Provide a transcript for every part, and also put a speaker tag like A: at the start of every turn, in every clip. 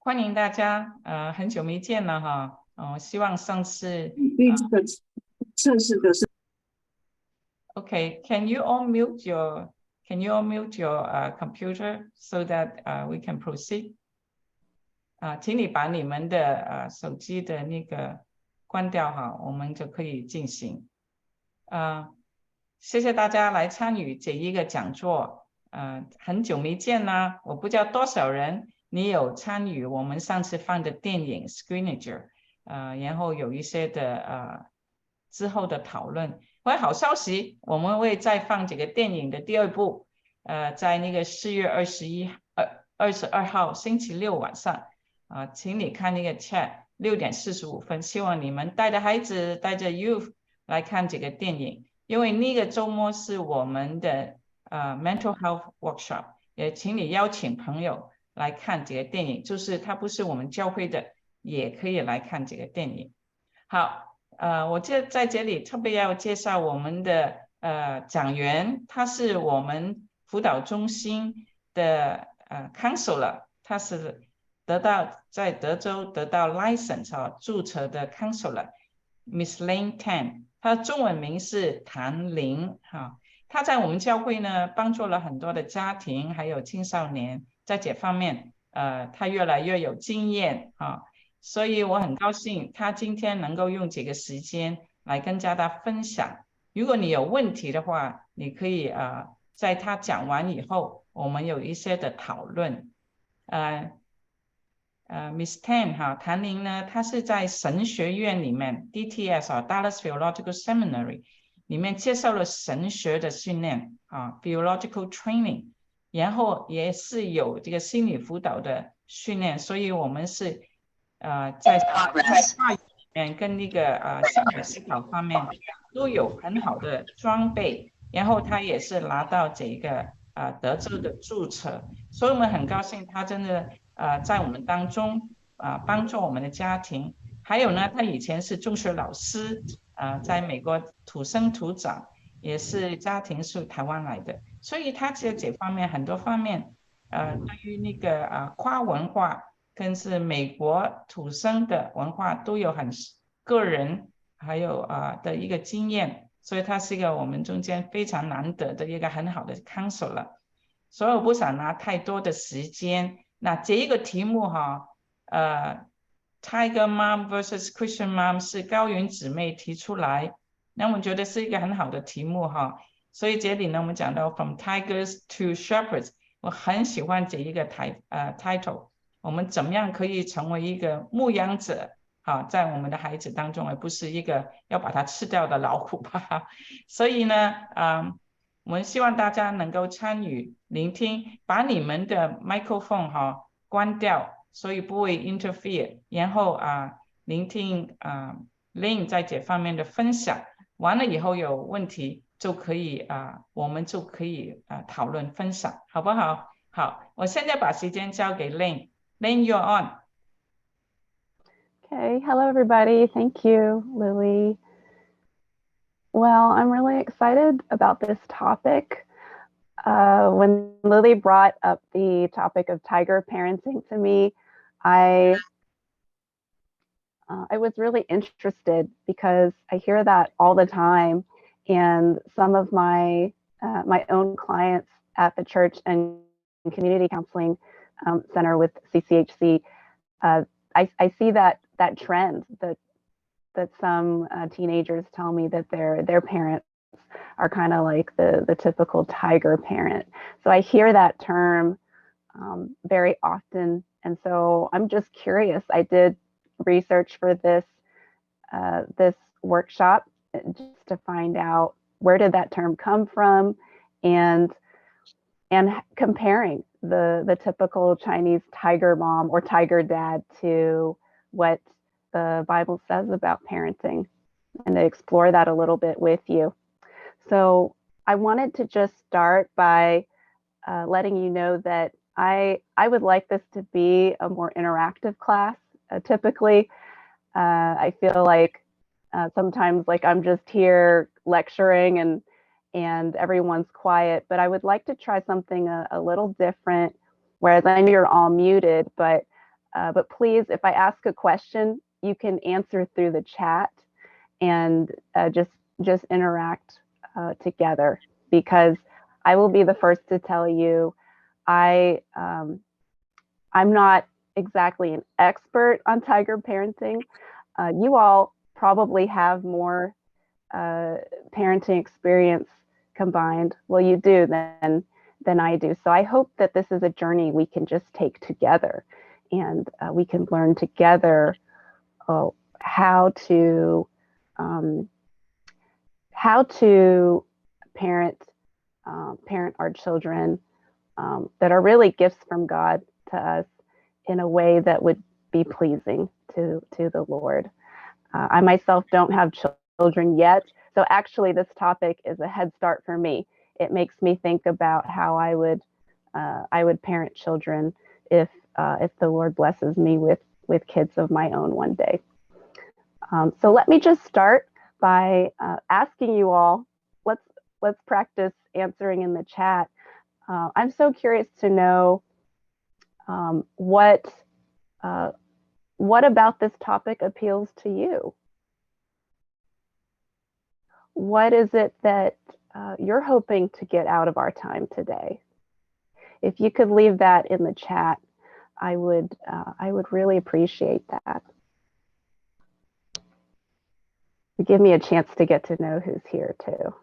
A: 欢迎大家，很久没见了哈，希望上次
B: 测试的是
A: ，OK，Can you all mute your computer so that we can proceed？请你把你们的手机的那个关掉哈，我们就可以进行。谢谢大家来参与这一个讲座，很久没见啦，我不知道多少人你有参与我们上次放的电影 Screenager，然后有一些的之后的讨论。好消息，我们会再放这个电影的第二部，在那个4月22号星期六晚上，请你看那个 chat6:45，希望你们带着孩子带着 youth 来看这个电影。因为那个周末是我们的mental health workshop，也请你邀请朋友来看这个电影，就是他不是我们教会的，也可以来看这个电影。好，我在这里特别要介绍我们的讲员，他是我们辅导中心的counselor，他是在德州得到 license 注册的 counselor，Miss Lane Tan。他的中文名是谭玲哈，他在我们教会呢帮助了很多的家庭还有青少年，在这方面他越来越有经验哈，所以我很高兴他今天能够用这个时间来跟大家分享。如果你有问题的话，你可以在他讲完以后，我们有一些的讨论。Miss Tan 哈，谭玲呢，她是在神学院里面 DTS Dallas Theological Seminary 里面接受了神学的训练Theological Training， 然后也是有这个心理辅导的训练，所以我们是在话语里面跟那个心理思考方面都有很好的装备，然后他也是拿到这个德州的注册，所以我们很高兴他真的在我们当中帮助我们的家庭。还有呢，他以前是中学老师在美国土生土长，也是家庭是台湾来的，所以他在这方面很多方面对于那个跨文化跟是美国土生的文化都有很个人还有的一个经验，所以他是一个我们中间非常难得的一个很好的 counselor。所以我不想拿太多的时间。那这一个题目Tiger Mom versus Christian Mom 是高云姊妹提出来，那我觉得是一个很好的题目哈。所以这里呢，我们讲到 From Tigers to Shepherds， 我很喜欢这一个title。我们怎么样可以成为一个牧羊者？在我们的孩子当中，而不是一个要把它吃掉的老虎吧。所以呢，我们希望大家能够参与聆听，把你们的 microphone 关掉，所以不会 interfere， 然后聆听Lin 在这方面的分享，完了以后有问题就可以我们就可以讨论分享，好不好？好，我现在把时间交给 Lin。Lin, you're on.
C: Okay, hello everybody. Thank you, Lily. Well, I'm really excited about this topic. When Lily brought up the topic of tiger parenting to me, I was really interested because I hear that all the time, and some of my own clients at the church and community counseling center with CCHC, I see that trend that some teenagers tell me that their parents are kind of like the typical tiger parent. So I hear that term very often, and so I'm just curious. I did research for this workshop just to find out where did that term come from, and comparing the typical Chinese tiger mom or tiger dad to what the Bible says about parenting, and to explore that a little bit with you. So I wanted to just start by letting you know that I would like this to be a more interactive class. Typically, I feel like sometimes like I'm just here lecturing and everyone's quiet, but I would like to try something a little different, whereas I know you're all muted, but But please, if I ask a question, you can answer through the chat and just interact together, because I will be the first to tell you I'm not exactly an expert on tiger parenting. You all probably have more parenting experience combined. Well, you do than I do. So I hope that this is a journey we can just take together, and we can learn together how to parent our children that are really gifts from God to us in a way that would be pleasing to the Lord. I myself don't have children yet, so actually this topic is a head start for me. It makes me think about how I would parent children if the Lord blesses me with kids of my own one day. So let me just start by asking you all. Let's practice answering in the chat. I'm so curious to know what about this topic appeals to you? What is it that you're hoping to get out of our time today? If you could leave that in the chat, I would really appreciate that. Give me a chance to get to know who's here too.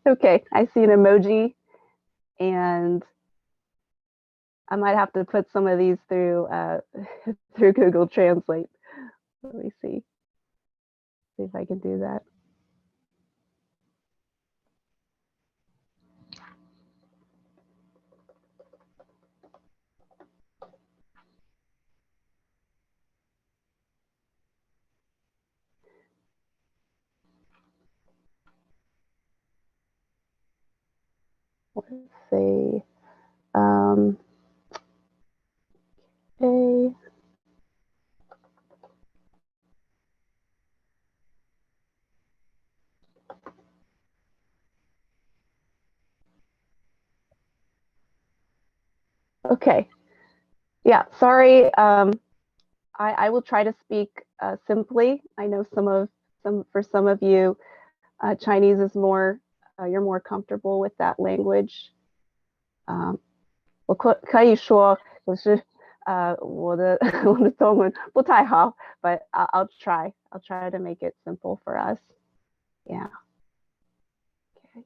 C: Okay, I see an emoji, and I might have to put some of these through through Google Translate. Let me see if I can do that. Let's see. Okay. Okay. Yeah, sorry. I will try to speak simply. I know for some of you, Chinese is more, you're more comfortable with that language. 我可以说，可是我的我的中文不太好 but I'll try to make it simple for us. Yeah. Okay.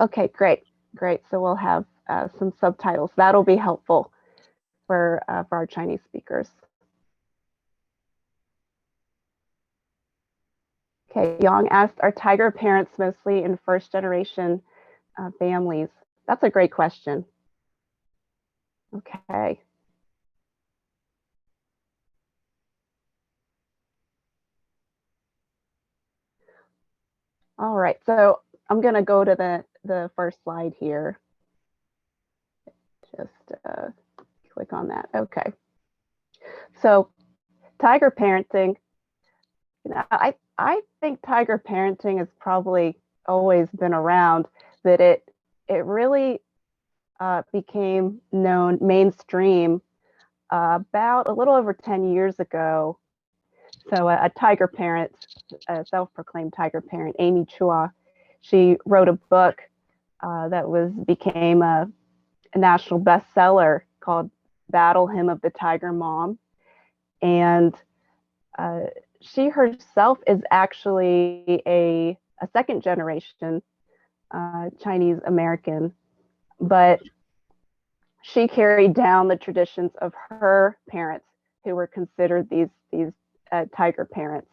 C: Okay, great. So we'll have some subtitles. That'll be helpful for our Chinese speakers. Okay, Yang asked, are tiger parents mostly in first generation families? That's a great question. Okay. All right, so I'm going to go to the first slide here. Just click on that. Okay. So tiger parenting, you know, I think tiger parenting has probably always been around, but it really became known mainstream about a little over 10 years ago. So a tiger parent, a self-proclaimed tiger parent, Amy Chua, she wrote a book that became a national bestseller called Battle Hymn of the Tiger Mom. And she herself is actually a second generation Chinese American, but she carried down the traditions of her parents who were considered these tiger parents,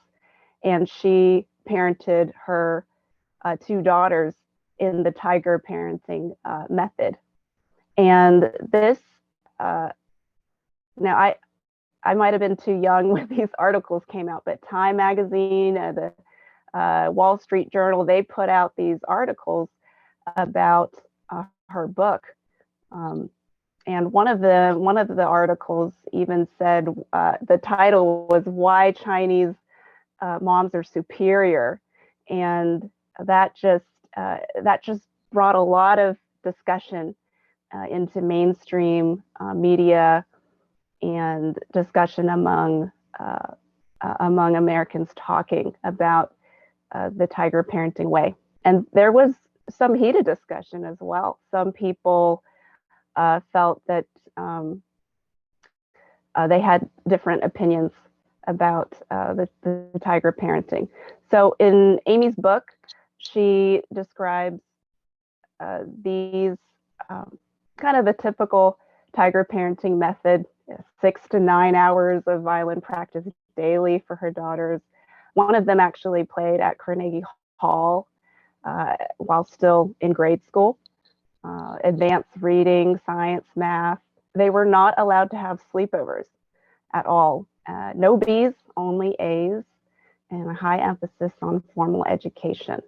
C: and she parented her 2 daughters in the tiger parenting method. And this, now I might have been too young when these articles came out, but Time Magazine, the Wall Street Journal, they put out these articles about her book. And one of the articles even said the title was "Why Chinese Moms Are Superior," and that just brought a lot of discussion into mainstream media and discussion among Americans talking about the tiger parenting way. And there was some heated discussion as well. Some people felt that they had different opinions about the tiger parenting. So in Amy's book, she describes these kind of the typical tiger parenting method: 6 to 9 hours of violin practice daily for her daughters. One of them actually played at Carnegie Hall while still in grade school. Advanced reading, science, math. They were not allowed to have sleepovers at all. No B's, only A's, and a high emphasis on formal education.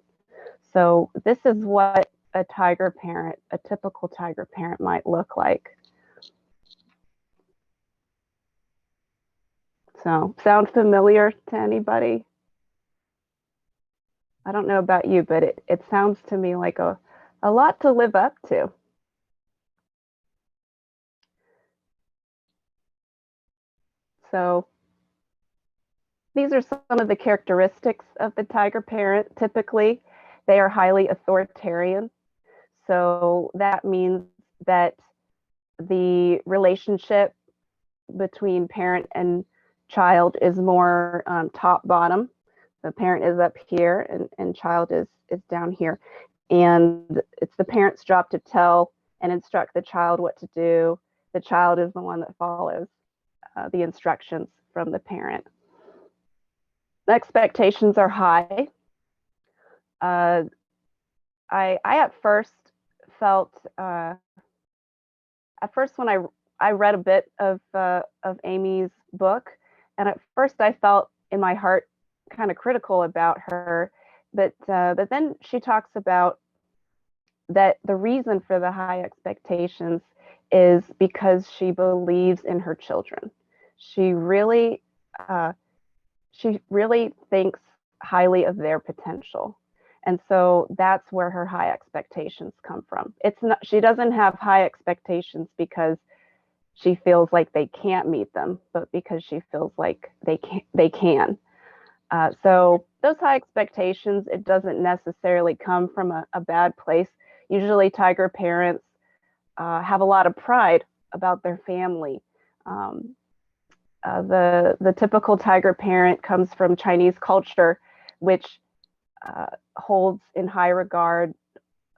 C: So this is what a typical tiger parent might look like. So, sound familiar to anybody? I don't know about you, but it sounds to me like a lot to live up to. So these are some of the characteristics of the tiger parent. Typically, they are highly authoritarian. So that means that the relationship between parent and child is more top-bottom. The parent is up here and child is down here. And it's the parent's job to tell and instruct the child what to do. The child is the one that follows the instructions from the parent. The expectations are high. I at first felt, when I read a bit of Amy's book, and at first I felt in my heart kind of critical about her, but then she talks about that the reason for the high expectations is because she believes in her children. She really thinks highly of their potential. And so that's where her high expectations come from. She doesn't have high expectations because she feels like they can't meet them, but because she feels like they can. So those high expectations, it doesn't necessarily come from a bad place. Usually tiger parents have a lot of pride about their family. The typical tiger parent comes from Chinese culture, which holds in high regard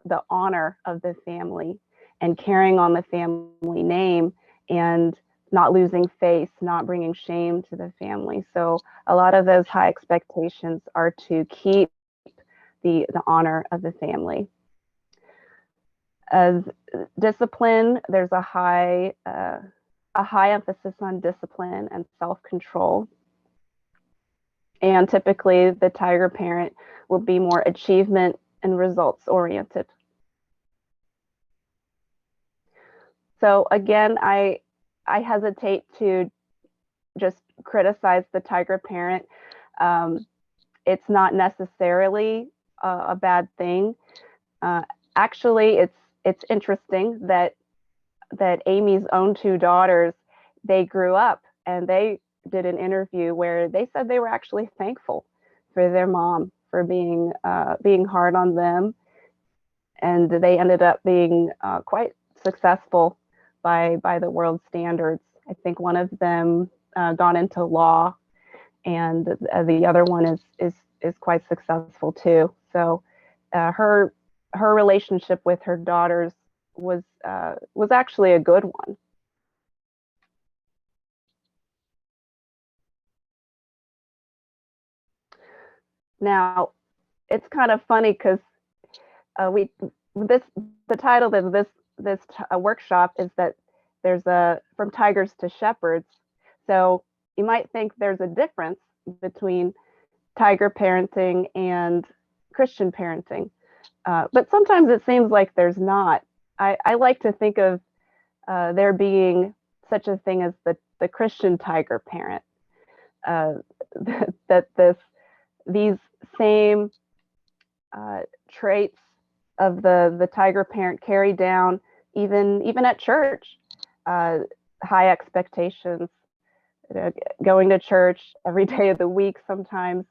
C: the honor of the family and carrying on the family name and not losing face, not bringing shame to the family. So a lot of those high expectations are to keep the honor of the family. As discipline, there's a high emphasis on discipline and self-control. And typically the tiger parent will be more achievement and results oriented. So again, I hesitate to just criticize the tiger parent. It's not necessarily a bad thing. Actually, it's interesting that Amy's own 2 daughters, they grew up and they did an interview where they said they were actually thankful for their mom for being hard on them, and they ended up being quite successful by the world standards. I think one of them got into law, and the other one is quite successful too. So her relationship with her daughters was actually a good one. Now, it's kind of funny because the title of this workshop is that there's from tigers to shepherds. So you might think there's a difference between tiger parenting and Christian parenting, but sometimes it seems like there's not. I like to think of there being such a thing as the Christian tiger parent, that these same traits of the tiger parent carry down even at church. High expectations, going to church every day of the week. Sometimes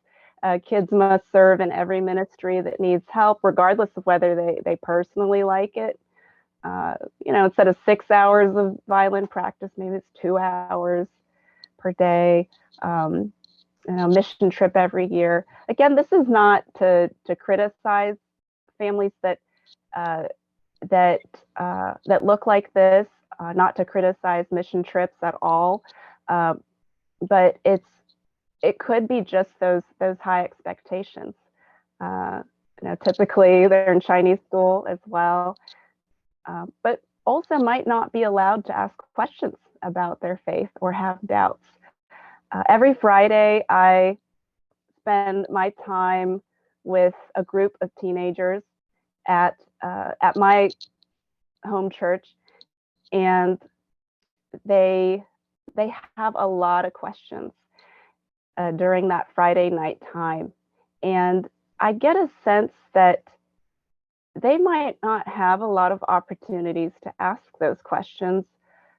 C: kids must serve in every ministry that needs help, regardless of whether they personally like it. Instead of 6 hours of violin practice, maybe it's 2 hours per day. Mission trip every year. Again, this is not to criticize families that look like this, not to criticize mission trips at all, but it could be just those high expectations. Typically they're in Chinese school as well, but also might not be allowed to ask questions about their faith or have doubts. Every Friday, I spend my time with a group of teenagers at my home church, and they have a lot of questions during that Friday night time, and I get a sense that they might not have a lot of opportunities to ask those questions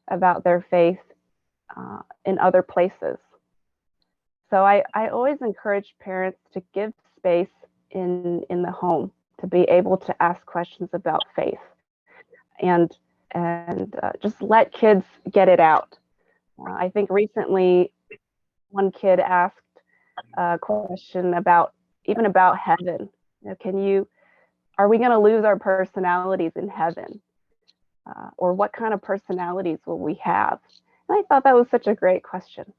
C: about their faith in other places. So I always encourage parents to give space in the home to be able to ask questions about faith, and just let kids get it out. I think recently one kid asked a question about heaven. Are we going to lose our personalities in heaven? Or what kind of personalities will we have? And I thought that was such a great question.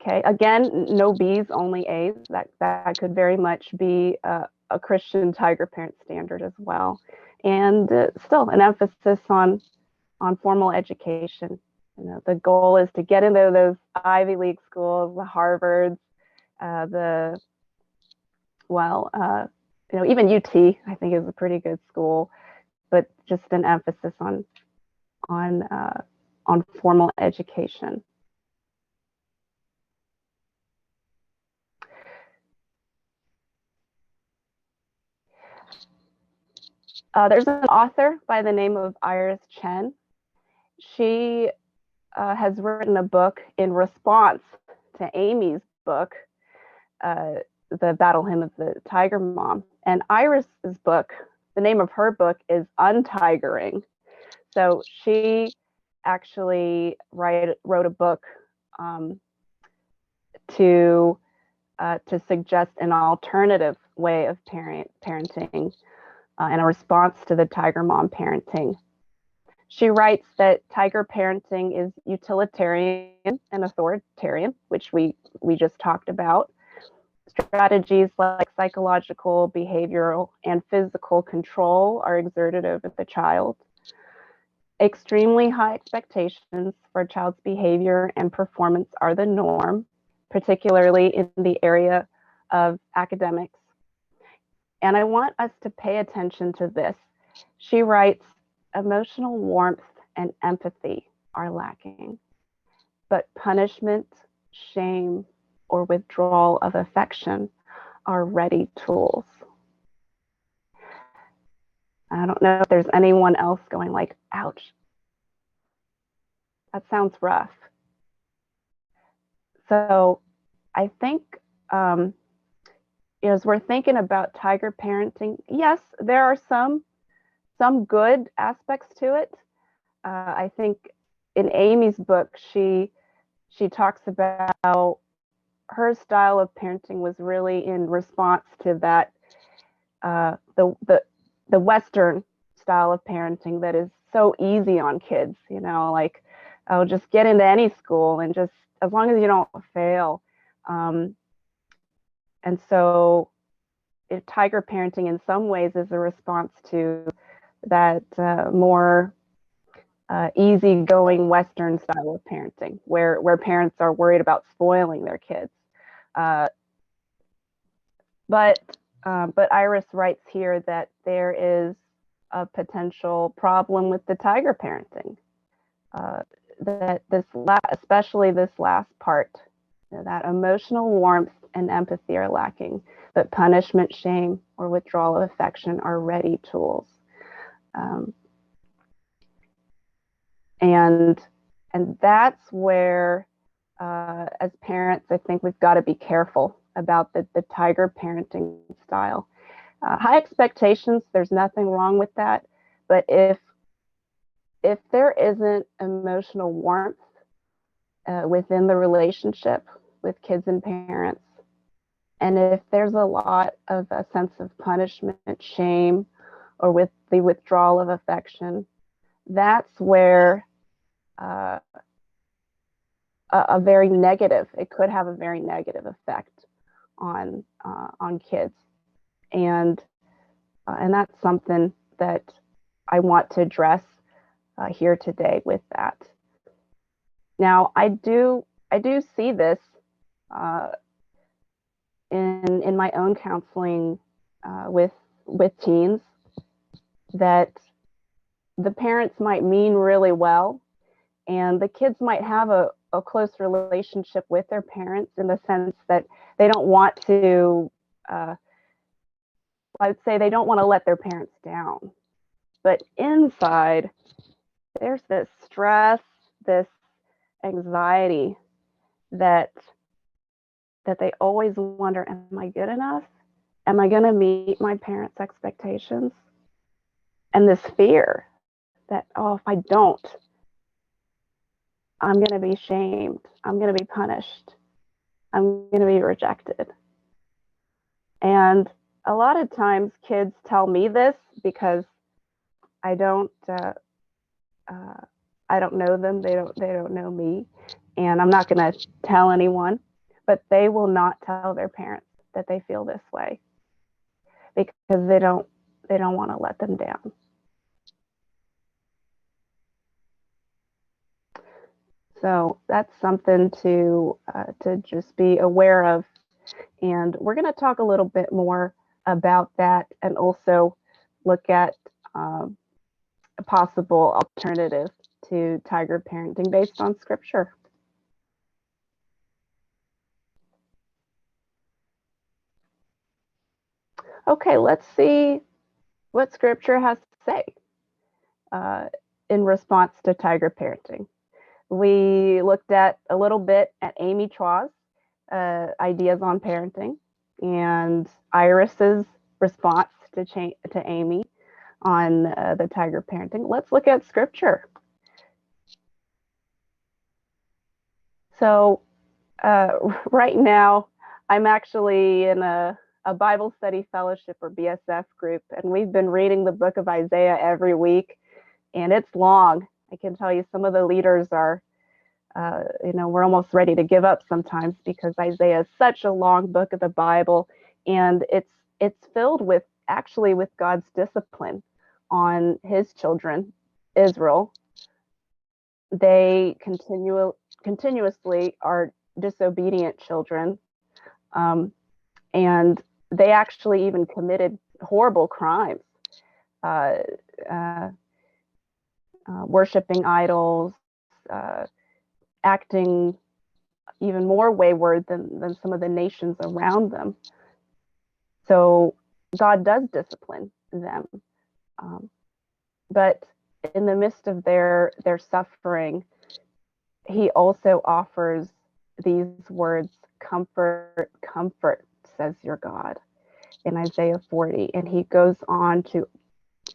C: Okay, again, no B's, only A's. That could very much be a Christian tiger parent standard as well. And still an emphasis on formal education. The goal is to get into those Ivy League schools, the Harvards, even UT, I think, is a pretty good school, but just an emphasis on formal education. There's an author by the name of Iris Chen. She has written a book in response to Amy's book, The Battle Hymn of the Tiger Mom. And Iris's book, the name of her book is Untigering. So she actually wrote a book to suggest an alternative way of parenting in a response to the tiger mom parenting. She writes that tiger parenting is utilitarian and authoritarian, which we just talked about. Strategies like psychological, behavioral, and physical control are exerted over the child. Extremely high expectations for a child's behavior and performance are the norm, particularly in the area of academics. And I want us to pay attention to this. She writes, emotional warmth and empathy are lacking, but punishment, shame, or withdrawal of affection are ready tools. I don't know if there's anyone else going like, ouch, that sounds rough. So I think as we're thinking about tiger parenting, yes, there are some good aspects to it. I think in Amy's book, she talks about her style of parenting was really in response to that the Western style of parenting that is so easy on kids. Like, oh, just get into any school and just as long as you don't fail. And so tiger parenting in some ways is a response to that more easygoing Western style of parenting, where parents are worried about spoiling their kids. But Iris writes here that there is a potential problem with the tiger parenting. That especially this last part, that emotional warmth and empathy are lacking, but punishment, shame, or withdrawal of affection are ready tools. And that's where, as parents, I think we've got to be careful about the tiger parenting style. High expectations, there's nothing wrong with that, but if there isn't emotional warmth within the relationship with kids and parents, and if there's a lot of a sense of punishment, shame, or with the withdrawal of affection, that's where a very negative, it could have a very negative effect on kids. And that's something that I want to address here today with that. Now, I do see this in my own counseling with teens, that the parents might mean really well, and the kids might have a close relationship with their parents in the sense that they don't want to, I would say they don't want to let their parents down. But inside, there's this stress, this anxiety that they always wonder, am I good enough? Am I going to meet my parents' expectations? And this fear that, oh, if I don't, I'm going to be shamed. I'm going to be punished. I'm going to be rejected. And a lot of times kids tell me this because I don't know them. They don't know me, and I'm not going to tell anyone. But they will not tell their parents that they feel this way because they don't want to let them down. So that's something to just be aware of, and we're going to talk a little bit more about that, and also look at a possible alternative to tiger parenting based on scripture. Okay, let's see what scripture has to say in response to tiger parenting. We looked at a little bit at Amy Chua's ideas on parenting and Iris's response to Amy on the tiger parenting. Let's look at scripture. So right now, I'm actually in a Bible study fellowship or BSF group, and we've been reading the book of Isaiah every week, and it's long. I can tell you some of the leaders are, we're almost ready to give up sometimes because Isaiah is such a long book of the Bible, and it's filled with God's discipline on his children, Israel. They continuously are disobedient children, and they actually even committed horrible crimes, worshiping idols, acting even more wayward than some of the nations around them. So God does discipline them, but in the midst of their suffering, he also offers these words, comfort, comfort, says your God, in Isaiah 40. And he goes on to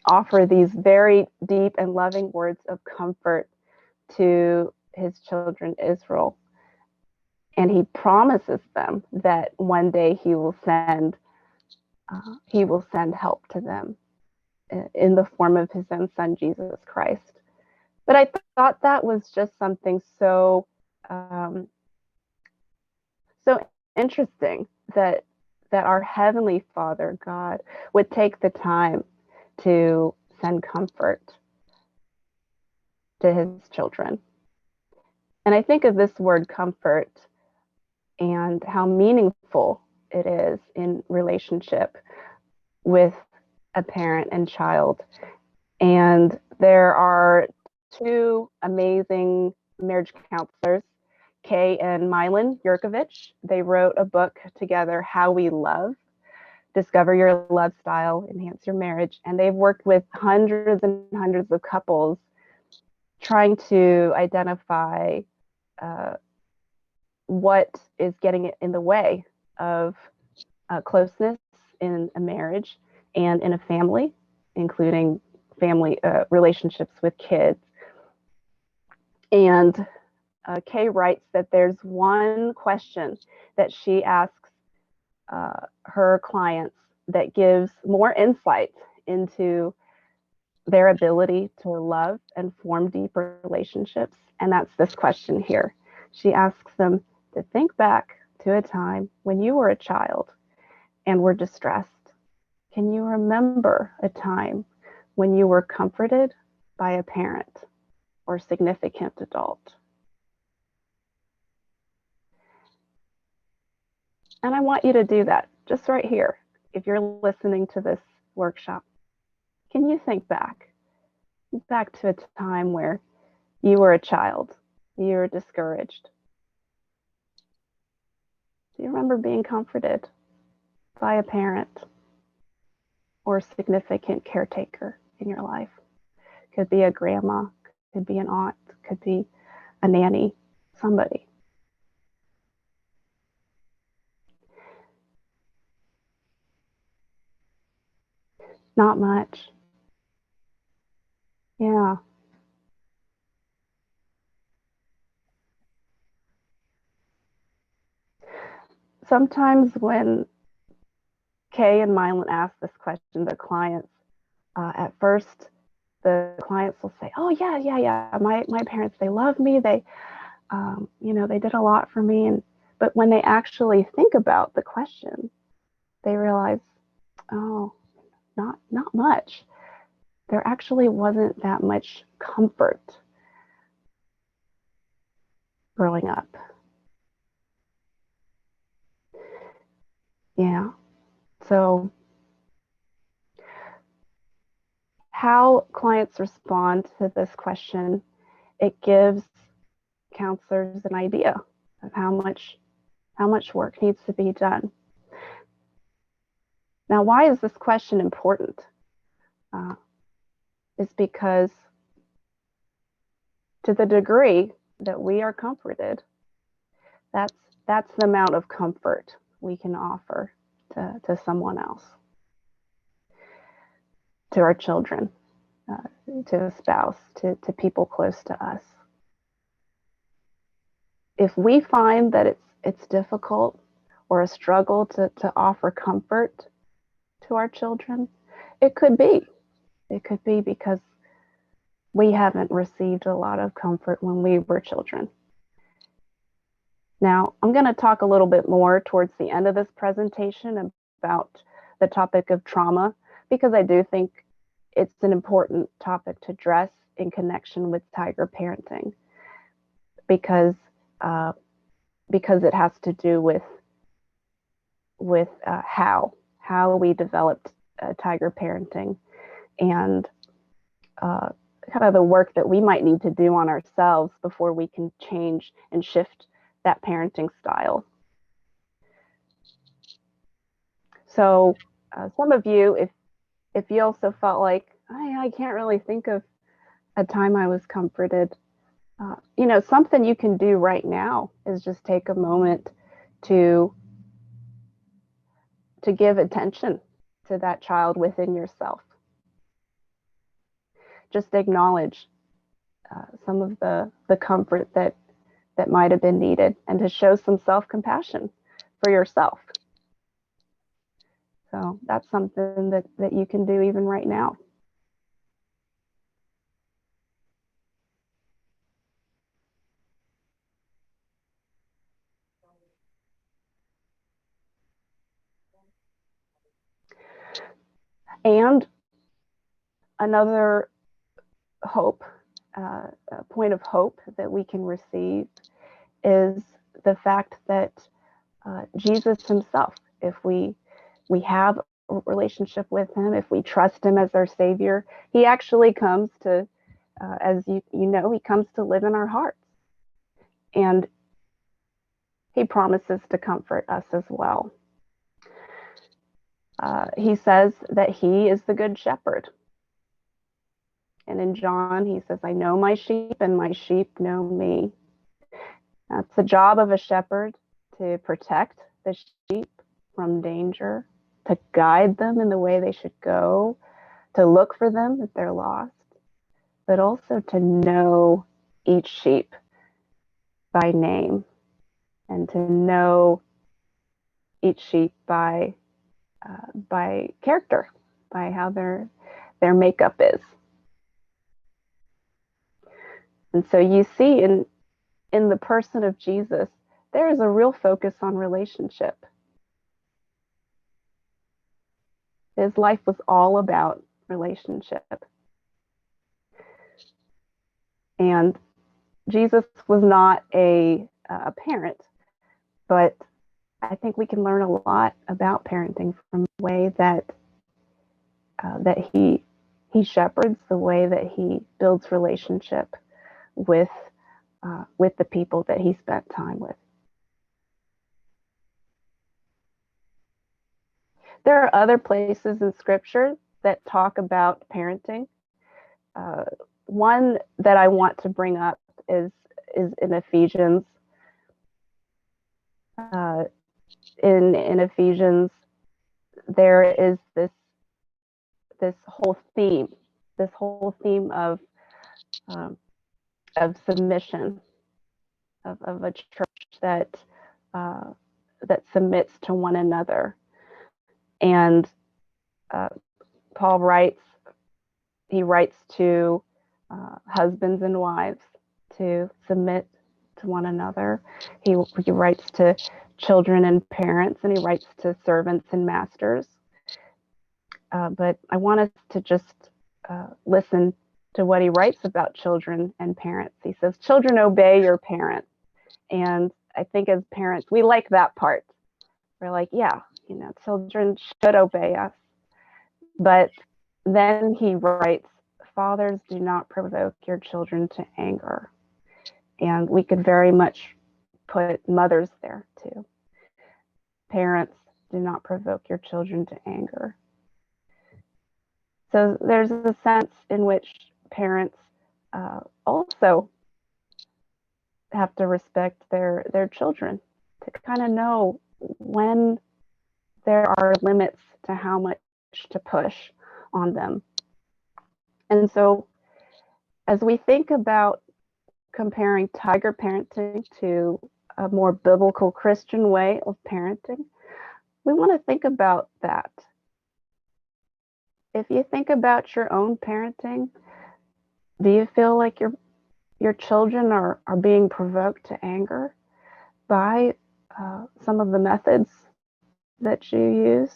C: offer these very deep and loving words of comfort to his children, Israel. And he promises them that one day he will send help to them in the form of his own son, Jesus Christ. But I thought that was just something so interesting, that that our Heavenly Father, God, would take the time to send comfort to his children. And I think of this word comfort and how meaningful it is in relationship with a parent and child. And there are two amazing marriage counselors, Kay and Mylan Yurkovich. They wrote a book together, How We Love, Discover Your Love Style, Enhance Your Marriage. And they've worked with hundreds and hundreds of couples trying to identify what is getting in the way of closeness in a marriage and in a family, including family relationships with kids. And Kay writes that there's one question that she asks her clients that gives more insight into their ability to love and form deeper relationships. And that's this question here. She asks them to think back to a time when you were a child and were distressed. Can you remember a time when you were comforted by a parent or significant adult? And I want you to do that just right here. If you're listening to this workshop, can you think back to a time where you were a child, you were discouraged? Do you remember being comforted by a parent or a significant caretaker in your life? Could be a grandma, could be an aunt, could be a nanny, somebody. Not much. Yeah. Sometimes when Kay and Mylan ask this question to clients, at first the clients will say, "Oh yeah. My parents, they love me. They, they did a lot for me." But when they actually think about the question, they realize, oh, not much. There actually wasn't that much comfort growing up. Yeah. So how clients respond to this question, it gives counselors an idea of how much work needs to be done. Now, why is this question important? Is because to the degree that we are comforted, that's the amount of comfort we can offer to someone else, to our children, to a spouse, to people close to us. If we find that it's difficult or a struggle to offer comfort to our children, it could be because we haven't received a lot of comfort when we were children. Now, I'm going to talk a little bit more towards the end of this presentation about the topic of trauma, because I do think it's an important topic to address in connection with tiger parenting, because it has to do with how we developed tiger parenting and kind of the work that we might need to do on ourselves before we can change and shift that parenting style. So some of you, if you also felt like, I can't really think of a time I was comforted, something you can do right now is just take a moment to give attention to that child within yourself. Just acknowledge some of the comfort that might have been needed, and to show some self-compassion for yourself. So that's something that you can do even right now. And another hope, a point of hope that we can receive is the fact that Jesus himself, if we have a relationship with him, if we trust him as our Savior, he actually comes to, as you know, he comes to live in our hearts. And he promises to comfort us as well. He says that he is the good shepherd. And in John, he says, I know my sheep and my sheep know me. That's the job of a shepherd, to protect the sheep from danger, to guide them in the way they should go, to look for them if they're lost, but also to know each sheep by name and to know each sheep by character, by how their makeup is. And so you see in the person of Jesus, there is a real focus on relationship. His life was all about relationship. And Jesus was not a parent, but I think we can learn a lot about parenting from the way that he shepherds, the way that he builds relationship with the people that he spent time with. There are other places in Scripture that talk about parenting. One that I want to bring up is in Ephesians. In Ephesians, there is this whole theme of submission, of a church that submits to one another. And Paul writes to husbands and wives to submit to one another. He writes to children and parents, and he writes to servants and masters. But I want us to just listen to what he writes about children and parents. He says, children, obey your parents. And I think as parents, we like that part. We're like, yeah, children should obey us. But then he writes, fathers, do not provoke your children to anger. And we could very much put mothers there too. Parents, do not provoke your children to anger. So there's a sense in which parents also have to respect their children, to kind of know when there are limits to how much to push on them. And so as we think about comparing tiger parenting to a more biblical Christian way of parenting, we want to think about that. If you think about your own parenting, do you feel like your children are being provoked to anger by some of the methods that you use?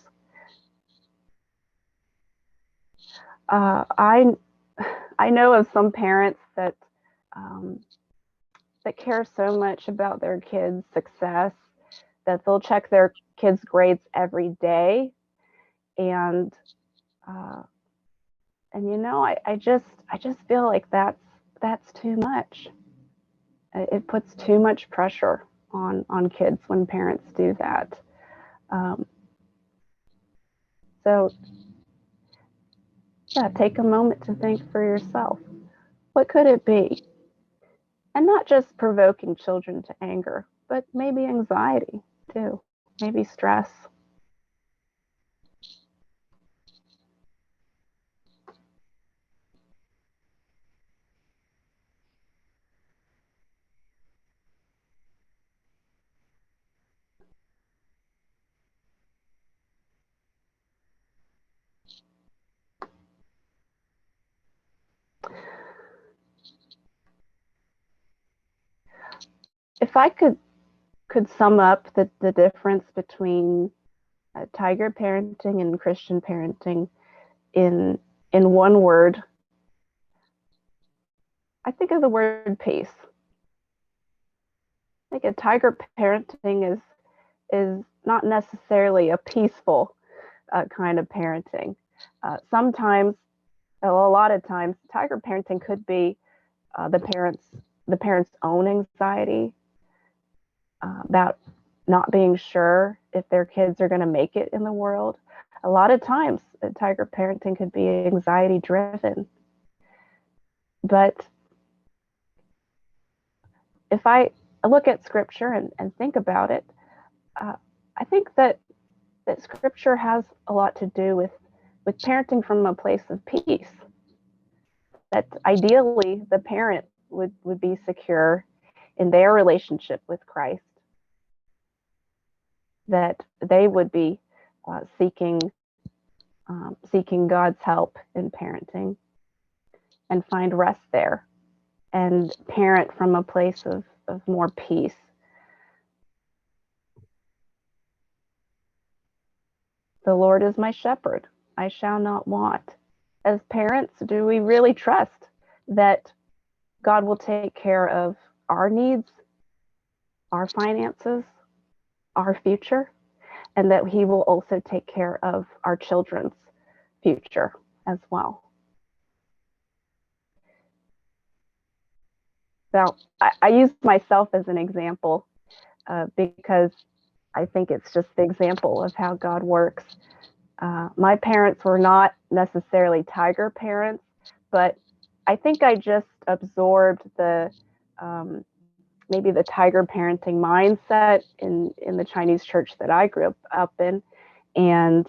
C: I know of some parents that care so much about their kids' success that they'll check their kids' grades every day, and I just feel like that's too much. It puts too much pressure on kids when parents do that. So yeah, take a moment to think for yourself. What could it be? And not just provoking children to anger, but maybe anxiety too, maybe stress. If I could sum up the difference between tiger parenting and Christian parenting, in one word, I think of the word peace. I think a tiger parenting is not necessarily a peaceful kind of parenting. Sometimes, a lot of times, tiger parenting could be the parents' own anxiety about not being sure if their kids are going to make it in the world. A lot of times, tiger parenting could be anxiety driven. But if I look at scripture and think about it, I think that scripture has a lot to do with parenting from a place of peace. That ideally the parent would be secure in their relationship with Christ, that they would be seeking God's help in parenting and find rest there and parent from a place of more peace. The Lord is my shepherd, I shall not want. As parents, do we really trust that God will take care of our needs, our finances, our future, and that He will also take care of our children's future as well? Now, I use myself as an example because I think it's just the example of how God works. My parents were not necessarily tiger parents, but I think I just absorbed the maybe the tiger parenting mindset in the Chinese church that I grew up in, and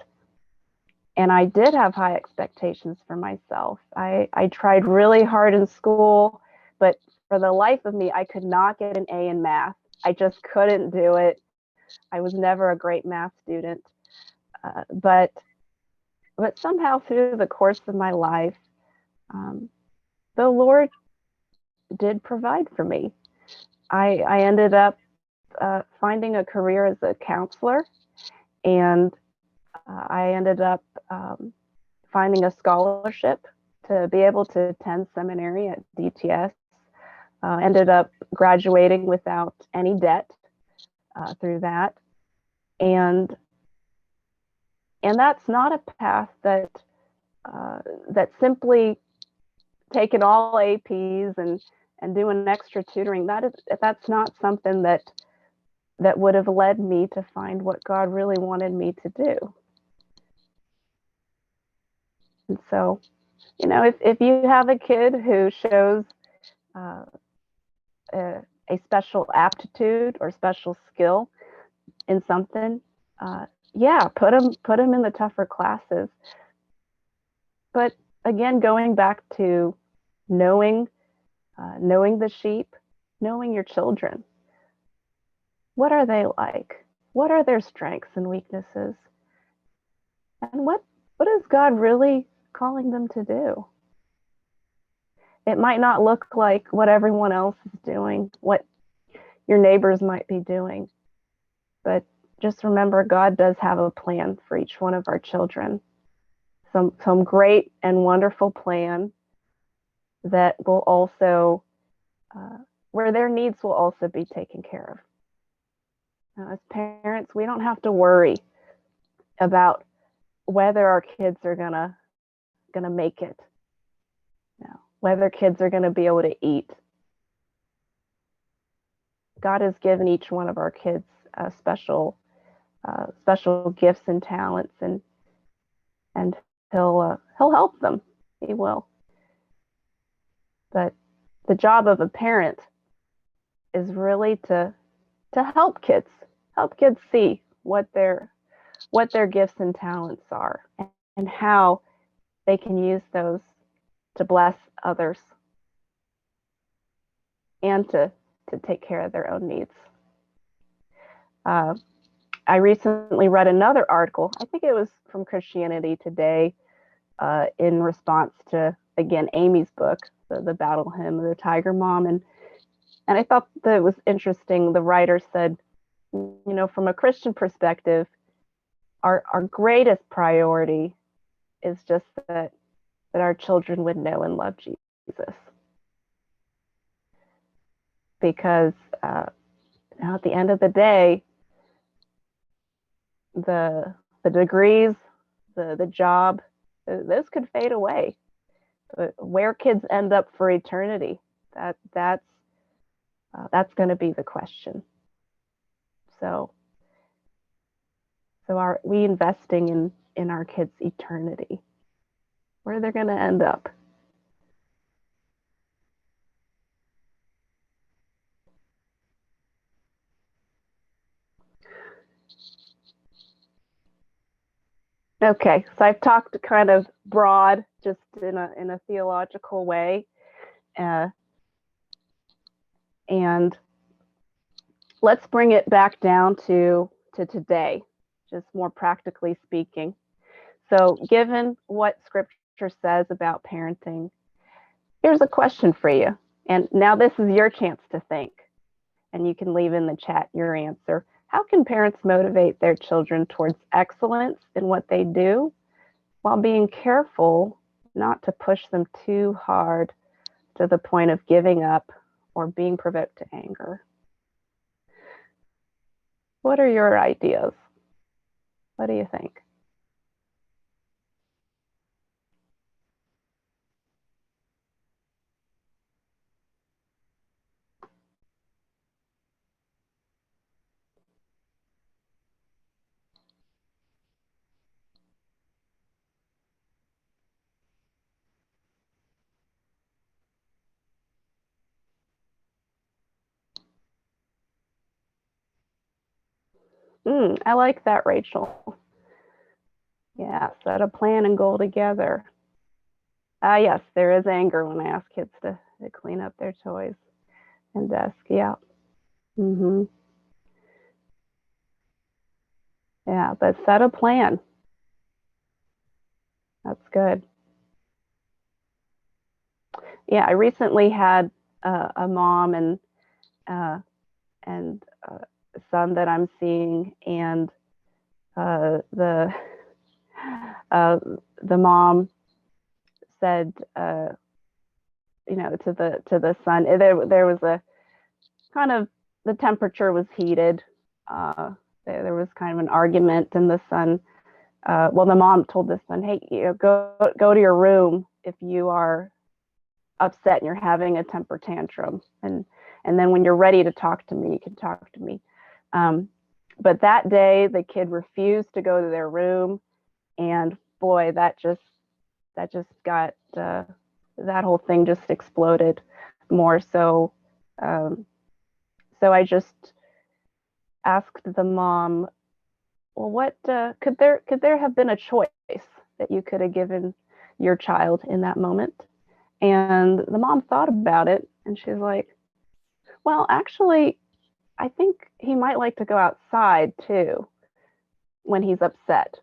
C: I did have high expectations for myself. I tried really hard in school, but for the life of me, I could not get an A in math. I just couldn't do it. I was never a great math student, but somehow through the course of my life, the Lord did provide for me. I ended up finding a career as a counselor, and I ended up finding a scholarship to be able to attend seminary at DTS. Ended up graduating without any debt through that, and that's not a path that simply taking all APs and doing extra tutoring. That's not something that would have led me to find what God really wanted me to do. And so, if you have a kid who shows a special aptitude or special skill in something, put them in the tougher classes. But again, going back to knowing the sheep, knowing your children. What are they like? What are their strengths and weaknesses? And what is God really calling them to do? It might not look like what everyone else is doing, what your neighbors might be doing, but just remember God does have a plan for each one of our children. Some great and wonderful plan that will also, where their needs will also be taken care of. Now, as parents, we don't have to worry about whether our kids are gonna make it. No, whether kids are gonna be able to eat. God has given each one of our kids special gifts and talents, and he'll help them. He will. But the job of a parent is really to help kids see what their gifts and talents are, and how they can use those to bless others and to take care of their own needs. I recently read another article, I think it was from Christianity Today, in response to, again, Amy's book, the Battle Hymn of the Tiger Mom. And I thought that it was interesting. The writer said, from a Christian perspective, our greatest priority is just that our children would know and love Jesus. Because at the end of the day, the degrees, the job, those could fade away. But where kids end up for eternity, that's going to be the question. So are we investing in our kids' eternity? Where they're going to end up? Okay, so I've talked kind of broad, just in a theological way, and let's bring it back down to today, just more practically speaking. So, given what Scripture says about parenting, here's a question for you. And now this is your chance to think, and you can leave in the chat your answer. How can parents motivate their children towards excellence in what they do while being careful not to push them too hard to the point of giving up or being provoked to anger? What are your ideas? What do you think? I like that, Rachel. Yeah, set a plan and go together. Yes, there is anger when I ask kids to clean up their toys and desk. Yeah. Yeah, but set a plan. That's good. Yeah, I recently had a mom and a son that I'm seeing, and the mom said, to the son, there was a kind of, the temperature was heated. There was kind of an argument, and the son, the mom told the son, "Hey, go to your room if you are upset and you're having a temper tantrum, and then when you're ready to talk to me, you can talk to me." But that day, the kid refused to go to their room, and boy, that just got that whole thing just exploded more. So I just asked the mom, well, what could there have been a choice that you could have given your child in that moment? And the mom thought about it, and she's like, well, actually, I think he might like to go outside too when he's upset.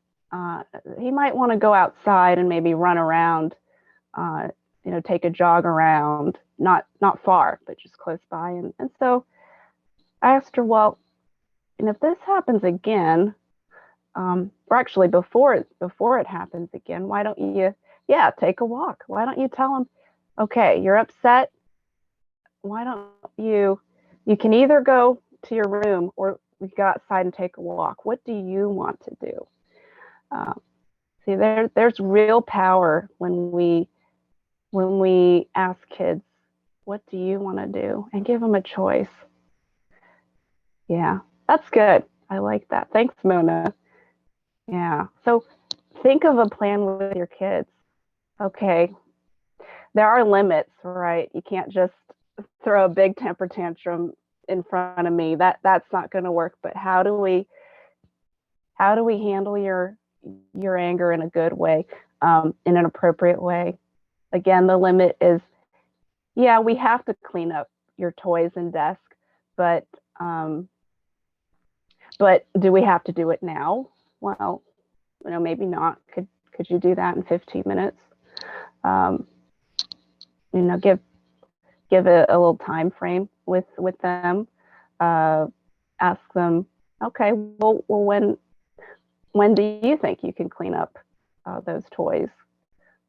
C: He might want to go outside and maybe run around, take a jog around, not far, but just close by. And so I asked her, well, and if this happens again, or actually before it happens again, why don't you, take a walk? Why don't you tell him, okay, you're upset. Why don't you can either go to your room or we go outside and take a walk. What do you want to do? See, there's real power when we ask kids, what do you want to do? And give them a choice. Yeah, that's good. I like that. Thanks, Mona. Yeah, so think of a plan with your kids. Okay, there are limits, right? You can't just throw a big temper tantrum in front of me. That's not going to work. But how do we handle your anger in a good way, in an appropriate way? Again, the limit is, we have to clean up your toys and desk, but do we have to do it now? Well, maybe not. Could you do that in 15 minutes? Give a little time frame with them. Ask them, okay, well, when do you think you can clean up those toys?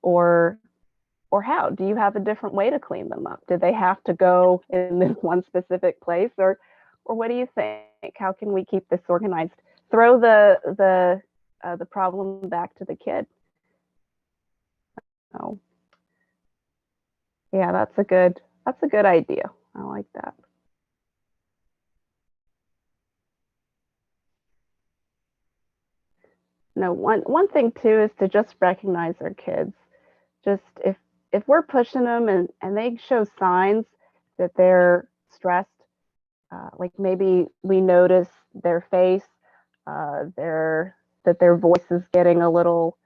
C: Or how? Do you have a different way to clean them up? Do they have to go in this one specific place, or what do you think? How can we keep this organized? Throw the problem back to the kid. Oh, yeah, that's a good idea. I like that. No, one thing too is to just recognize our kids. Just if we're pushing them and they show signs that they're stressed, like maybe we notice their face, that their voice is getting a little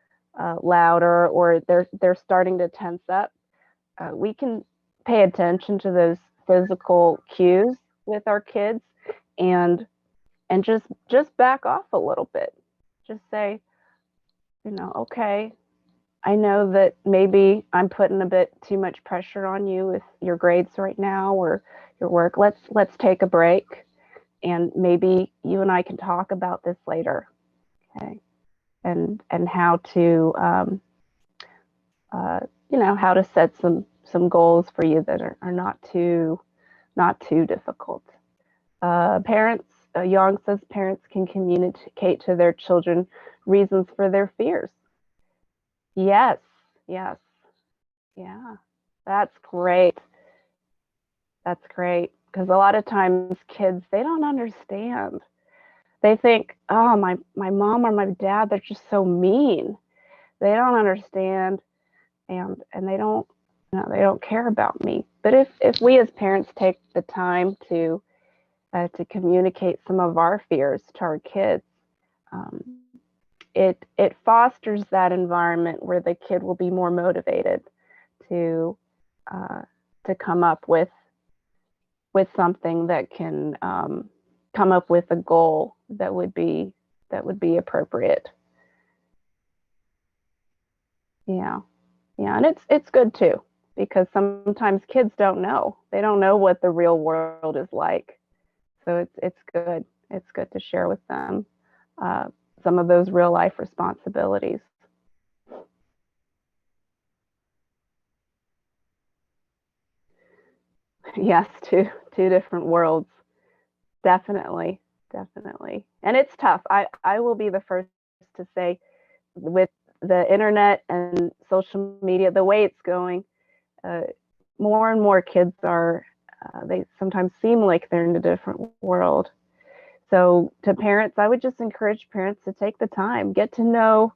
C: louder, or they're starting to tense up, we can pay attention to those physical cues with our kids and just back off a little bit. Just say, okay, I know that maybe I'm putting a bit too much pressure on you with your grades right now or your work. Let's take a break, and maybe you and I can talk about this later, okay? And how to how to set some goals for you that are not too difficult. Young says parents can communicate to their children reasons for their fears. Yes. Yeah, that's great. Because a lot of times kids, they don't understand. They think, oh, my mom or my dad, they're just so mean. They don't understand, and they don't care about me. But if we as parents take the time to communicate some of our fears to our kids, it fosters that environment where the kid will be more motivated to come up with something that can come up with a goal that would be appropriate. Yeah, and it's good too, because sometimes kids don't know. They don't know what the real world is like. So it's good. It's good to share with them some of those real life responsibilities. Yes, two different worlds. Definitely. And it's tough. I will be the first to say, with the internet and social media, the way it's going, more and more kids are, they sometimes seem like they're in a different world. So to parents, I would just encourage parents to take the time, get to know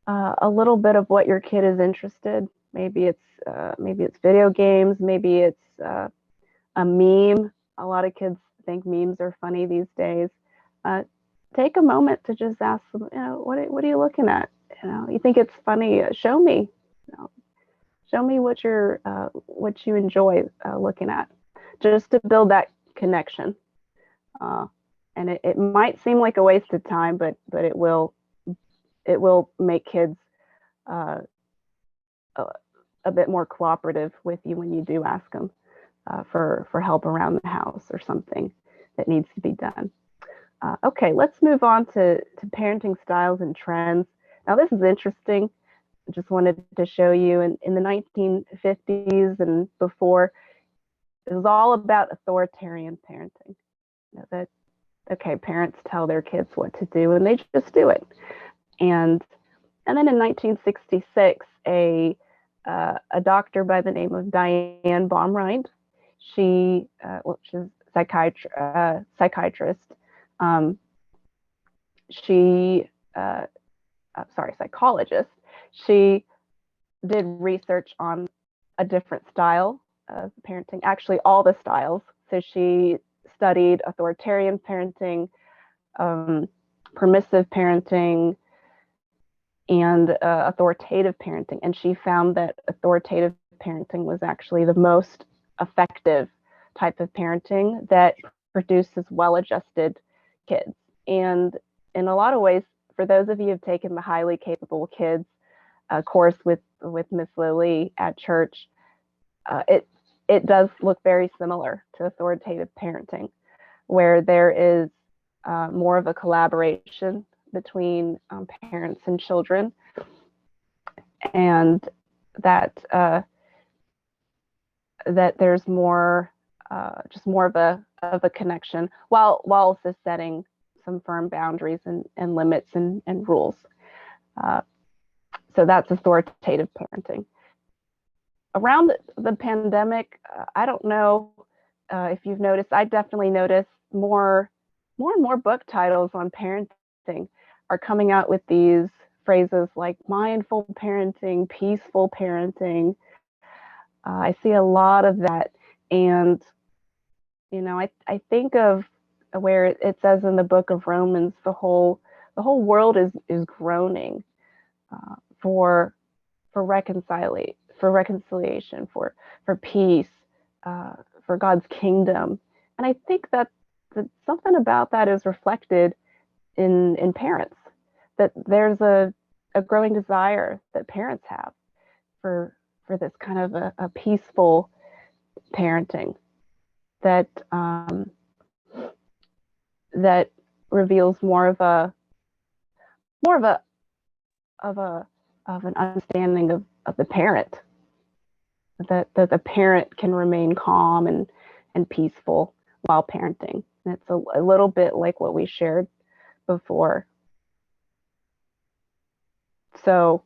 C: a little bit of what your kid is interested. Maybe it's video games, maybe it's a meme. A lot of kids think memes are funny these days. Take a moment to just ask them, what are you looking at? You think it's funny? Show me. Show me what you enjoy looking at, just to build that connection. And it might seem like a waste of time, but it will make kids a bit more cooperative with you when you do ask them for help around the house or something that needs to be done. Okay, let's move on to parenting styles and trends. Now, this is interesting. I just wanted to show you in the 1950s and before, it was all about authoritarian parenting. Parents tell their kids what to do and they just do it. And then in 1966, a doctor by the name of Diane Baumrind, she's a psychiatrist. Psychologist. She did research on a different style of parenting, actually all the styles. So she studied authoritarian parenting, permissive parenting, and authoritative parenting. And she found that authoritative parenting was actually the most effective type of parenting that produces well-adjusted kids. And in a lot of ways, for those of you who've taken the Highly Capable Kids course with Miss Lily at church, it does look very similar to authoritative parenting, where there is more of a collaboration between parents and children, and that that there's more, just more of a connection, while also setting some firm boundaries and limits and rules. So that's authoritative parenting. Around the pandemic, I don't know if you've noticed, I definitely noticed more and more book titles on parenting are coming out with these phrases like mindful parenting, peaceful parenting. I see a lot of that. And, you know, I think of where it says in the book of Romans, the whole world is groaning for reconciliation, for peace, for God's kingdom. And I think that something about that is reflected in parents, that there's a growing desire that parents have for this kind of a peaceful parenting that that reveals more of an understanding of the parent, that the parent can remain calm and peaceful while parenting. And it's a little bit like what we shared before. So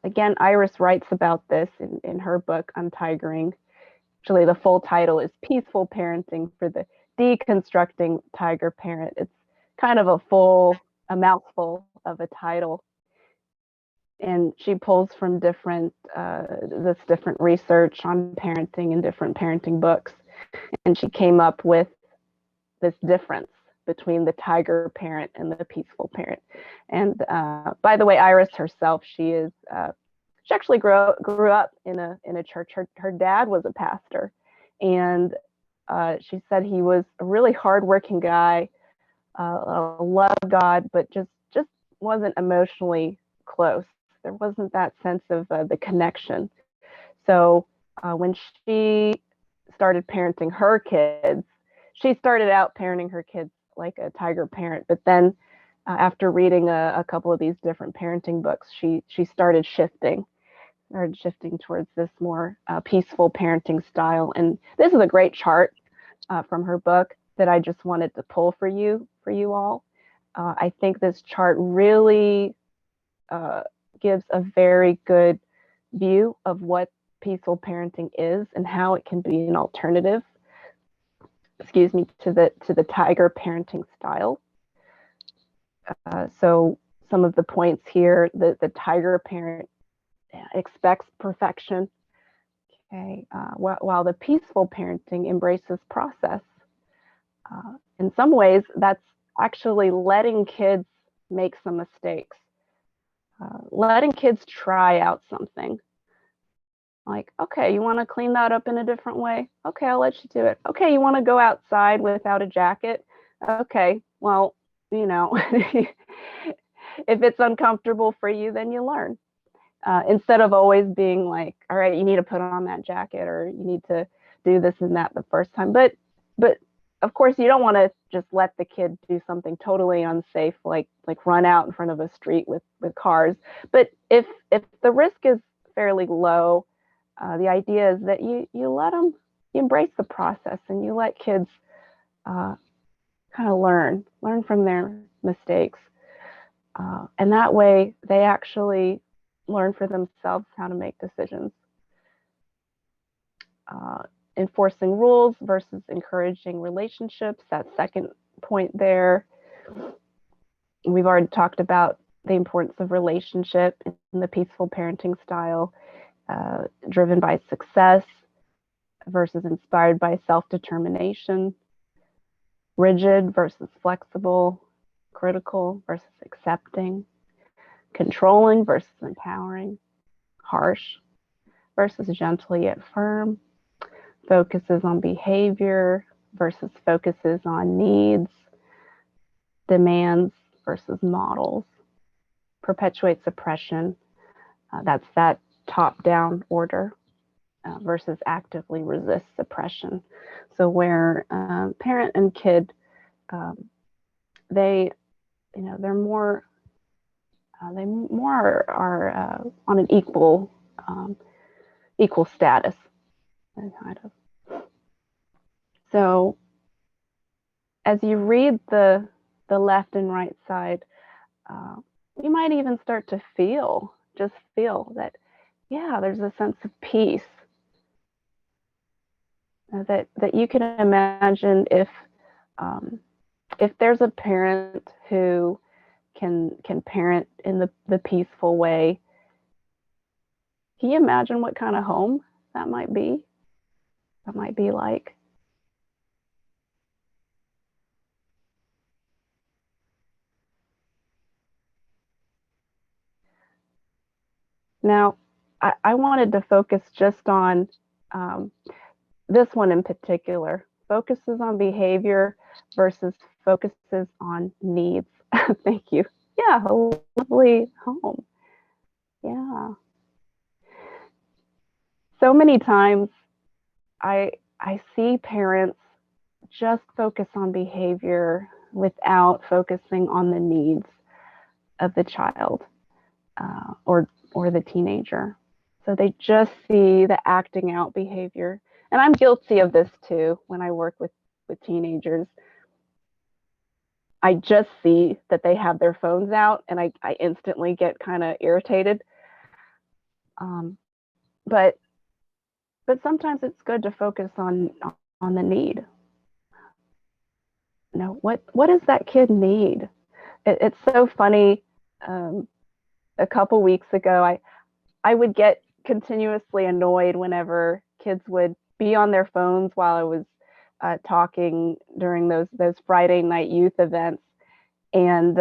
C: again, Iris writes about this in her book, Untigering. Actually, the full title is Peaceful Parenting for the Deconstructing Tiger Parent. It's kind of a mouthful of a title. And she pulls from different research on parenting and different parenting books. And she came up with this difference between the tiger parent and the peaceful parent. And by the way, Iris herself, she actually grew up in a church. Her dad was a pastor, and she said he was a really hardworking guy, loved God, but just wasn't emotionally close. There wasn't that sense of the connection. So when she started parenting her kids, she started out parenting her kids like a tiger parent, but then after reading a couple of these different parenting books, she started shifting towards this more peaceful parenting style. And this is a great chart from her book that I just wanted to pull for you all. I think this chart really gives a very good view of what peaceful parenting is and how it can be an alternative, to the tiger parenting style. So some of the points here, the tiger parent expects perfection, okay, while the peaceful parenting embraces process. In some ways, that's actually letting kids make some mistakes, letting kids try out something. Like, okay, you want to clean that up in a different way? Okay, I'll let you do it. Okay, you want to go outside without a jacket? Okay, well, you know, if it's uncomfortable for you, then you learn. Instead of always being like, all right, you need to put on that jacket, or you need to do this and that the first time. But of course, you don't want to just let the kid do something totally unsafe, like run out in front of a street with cars. But if the risk is fairly low, the idea is that you let them, you embrace the process, and you let kids kind of learn from their mistakes. And that way they actually learn for themselves how to make decisions. Enforcing rules versus encouraging relationships, that second point there. We've already talked about the importance of relationship in the peaceful parenting style, driven by success versus inspired by self-determination, rigid versus flexible, critical versus accepting, controlling versus empowering, harsh versus gentle yet firm, focuses on behavior versus focuses on needs, demands versus models, perpetuates oppression, that's that top-down order, versus actively resists oppression. So where parent and kid, they're more They more are on an equal status, kind of. So as you read the left and right side, you might even start to just feel that, yeah, there's a sense of peace that you can imagine if there's a parent who can parent in the peaceful way. Can you imagine what kind of home that might be? That might be like. Now, I wanted to focus just on this one in particular, focuses on behavior versus focuses on needs. Thank you. Yeah, a lovely home. Yeah. So many times I see parents just focus on behavior without focusing on the needs of the child or the teenager. So they just see the acting out behavior. And I'm guilty of this too when I work with teenagers. I just see that they have their phones out and I instantly get kind of irritated. But sometimes it's good to focus on the need. You know, what does that kid need? It's so funny. A couple weeks ago, I would get continuously annoyed whenever kids would be on their phones while I was talking during those Friday night youth events. And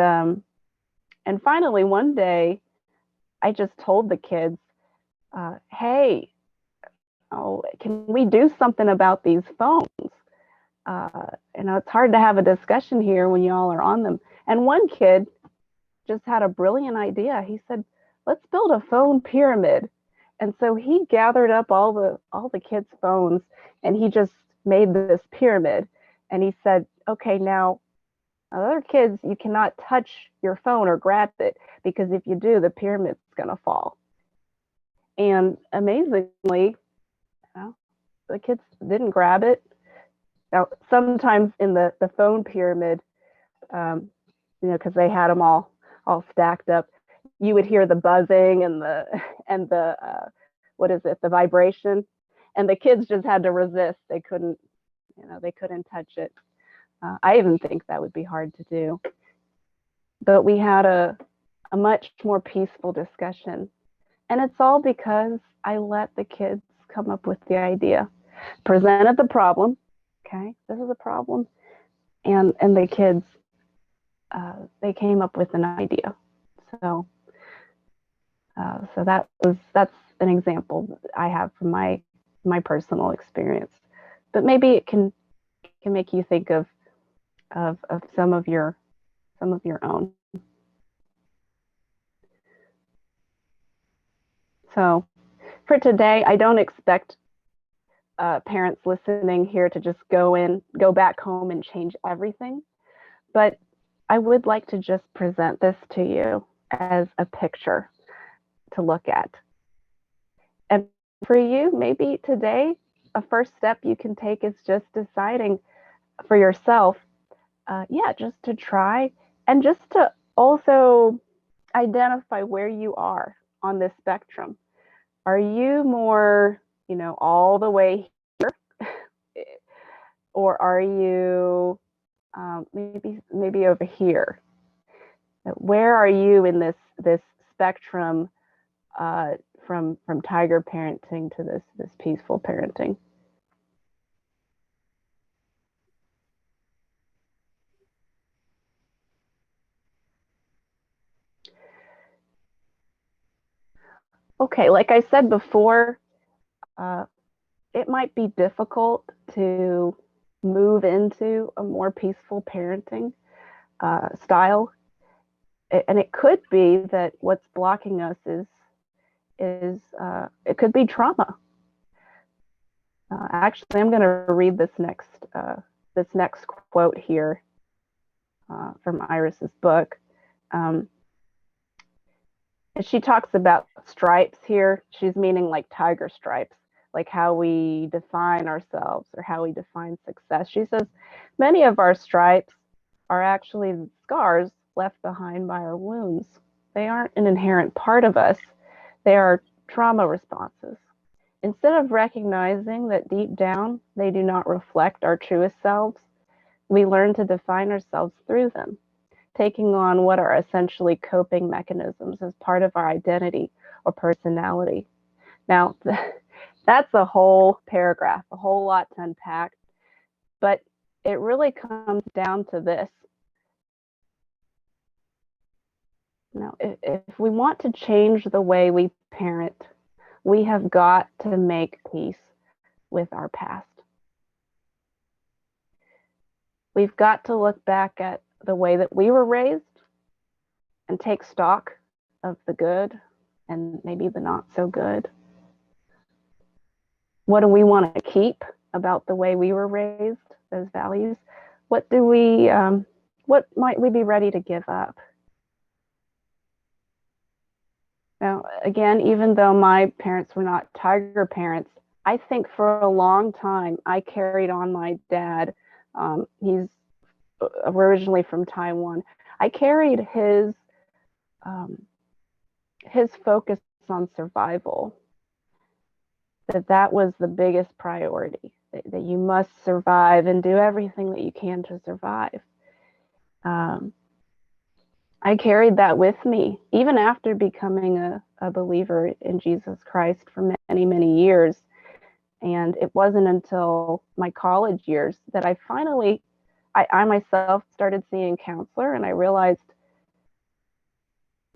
C: finally one day, I just told the kids, "Hey, can we do something about these phones? It's hard to have a discussion here when y'all are on them." And one kid just had a brilliant idea. He said, "Let's build a phone pyramid." And so he gathered up all the kids' phones and he just made this pyramid. And he said, "Okay, now other kids, you cannot touch your phone or grab it because if you do, the pyramid's gonna fall." And amazingly, the kids didn't grab it. Now, sometimes in the phone pyramid, because they had them all stacked up, you would hear the buzzing and the what is it, the vibration, and the kids just had to resist. They couldn't touch it. I even think that would be hard to do. But we had a much more peaceful discussion, and it's all because I let the kids come up with the idea, presented the problem. Okay, this is a problem, and the kids they came up with an idea. So that's an example I have from my personal experience. But maybe it can make you think of some of your own. So for today, I don't expect parents listening here to just go back home and change everything, but I would like to just present this to you as a picture to look at. And for you, maybe today, a first step you can take is just deciding for yourself, just to try and just to also identify where you are on this spectrum. Are you more, all the way here, or are you maybe over here? Where are you in this spectrum from tiger parenting to this peaceful parenting? Okay, like I said before, it might be difficult to move into a more peaceful parenting style. And it could be that what's blocking us is it could be trauma. Actually, I'm going to read this next quote here from Iris's book. she talks about stripes here. She's meaning like tiger stripes, like how we define ourselves or how we define success. She says many of our stripes are actually scars left behind by our wounds. They aren't an inherent part of us. They are trauma responses. Instead of recognizing that deep down they do not reflect our truest selves, we learn to define ourselves through them, taking on what are essentially coping mechanisms as part of our identity or personality. Now, that's a whole paragraph, a whole lot to unpack, but it really comes down to this. Now, if we want to change the way we parent, we have got to make peace with our past. We've got to look back at the way that we were raised and take stock of the good and maybe the not so good. What do we want to keep about the way we were raised, those values? What might we be ready to give up? Now, again, even though my parents were not tiger parents, I think for a long time I carried on my dad. He's originally from Taiwan. I carried his focus on survival. That was the biggest priority. That you must survive and do everything that you can to survive. I carried that with me, even after becoming a believer in Jesus Christ for many, many years. And it wasn't until my college years that I finally, I myself started seeing a counselor, and I realized,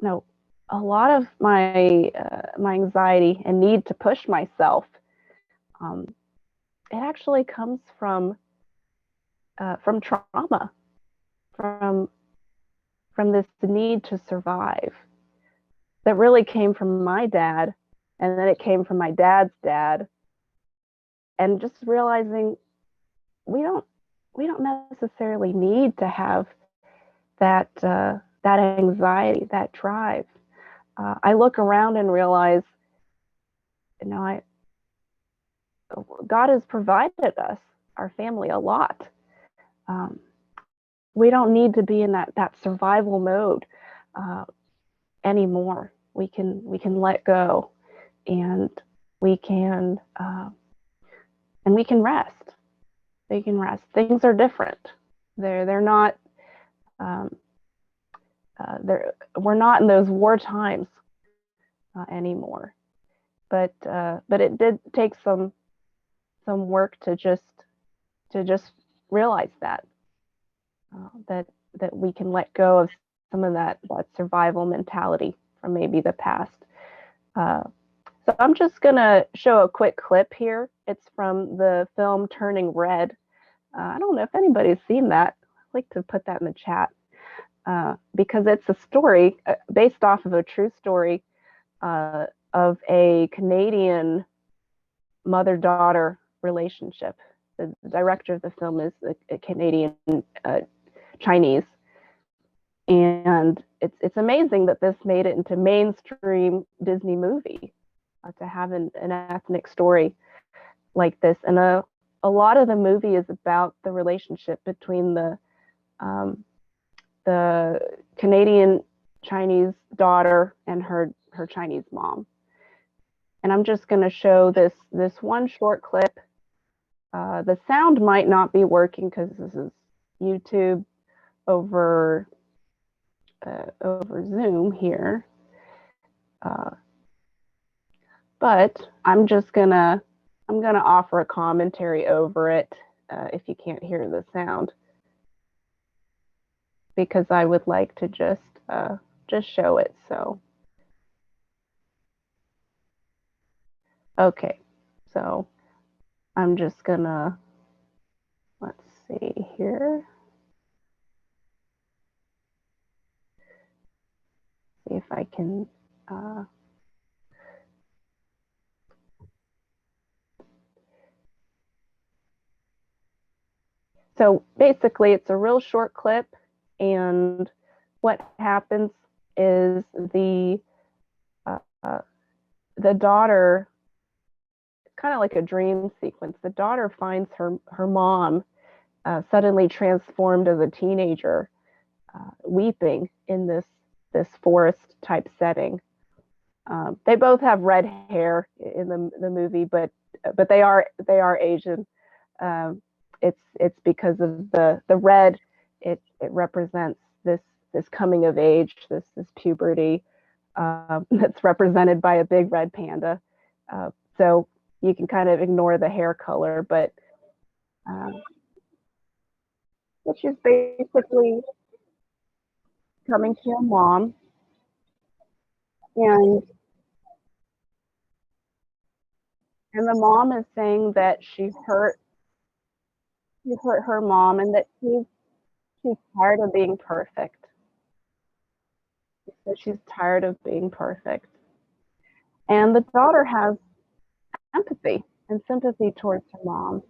C: no, a lot of my anxiety and need to push myself, it actually comes from trauma, from this need to survive that really came from my dad, and then it came from my dad's dad, and just realizing we don't necessarily need to have that anxiety, that drive. I look around and realize, God has provided us, our family, a lot. We don't need to be in that survival mode anymore. We can let go, and we can rest. We can rest. Things are different. They're not. We're not in those war times anymore. But it did take some work to just realize that we can let go of some of that survival mentality from maybe the past. So I'm just gonna show a quick clip here. It's from the film Turning Red. I don't know if anybody's seen that. I'd like to put that in the chat because it's a story based off of a true story of a Canadian mother-daughter relationship. The director of the film is a Canadian Chinese, and it's amazing that this made it into mainstream Disney movie to have an ethnic story like this. And a lot of the movie is about the relationship between the Canadian Chinese daughter and her Chinese mom. And I'm just going to show this one short clip. The sound might not be working because this is YouTube over Zoom here. But I'm gonna offer a commentary over it if you can't hear the sound, because I would like to just show it. So okay, so I'm just gonna, let's see here. See if I can so basically it's a real short clip, and what happens is the the daughter, kind of like a dream sequence, the daughter finds her mom suddenly transformed as a teenager, weeping in this forest type setting. They both have red hair in the movie, but they are Asian. It's because of the red. It represents this coming of age, this puberty, that's represented by a big red panda. So you can kind of ignore the hair color, but which is basically coming to your mom, and the mom is saying that she hurt her mom, and that she's tired of being perfect. So she's tired of being perfect. And the daughter has empathy and sympathy towards her mom.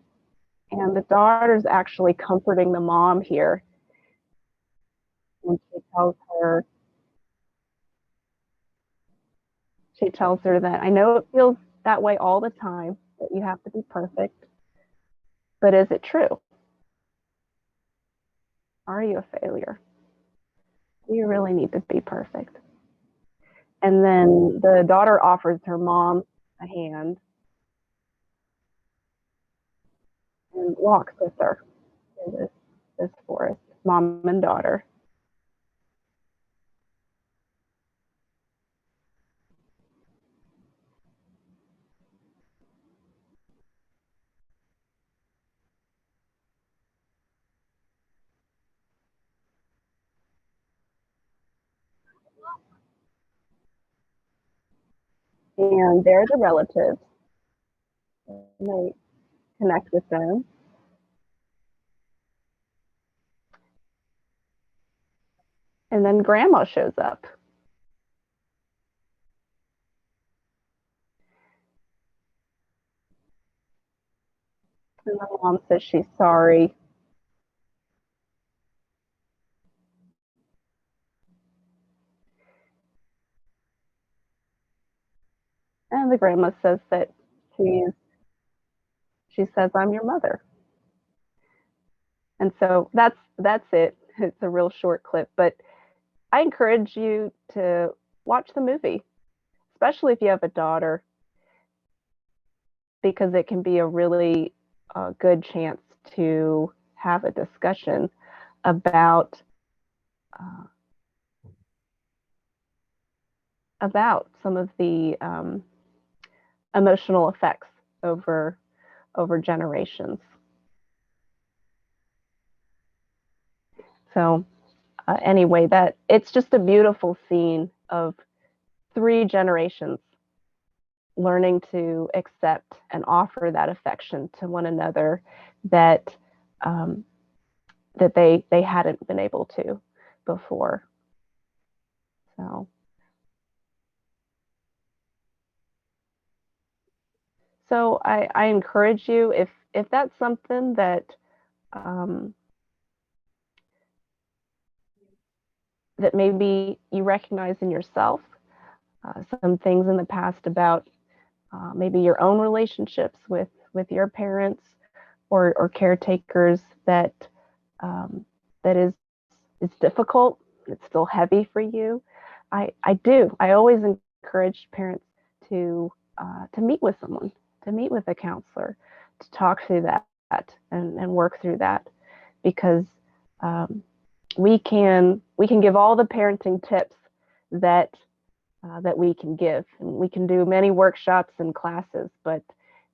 C: And the daughter's actually comforting the mom here. And she tells her that, I know it feels that way all the time, that you have to be perfect, but is it true? Are you a failure? Do you really need to be perfect? And then the daughter offers her mom a hand and walks with her in this forest, mom and daughter. And they're the relatives. And they connect with them. And then grandma shows up. And the mom says she's sorry. And the grandma says that she says, I'm your mother. And so that's it. It's a real short clip, but I encourage you to watch the movie, especially if you have a daughter, because it can be a really good chance to have a discussion about some of the emotional effects over generations. So anyway, that it's just a beautiful scene of 3 generations learning to accept and offer that affection to one another that that they hadn't been able to before. So I encourage you, if that's something that that maybe you recognize in yourself, some things in the past about maybe your own relationships with your parents or caretakers that that is difficult, it's still heavy for you. I always encourage parents to meet with someone, to meet with a counselor, to talk through that and work through that, because we can give all the parenting tips that we can give, and we can do many workshops and classes, but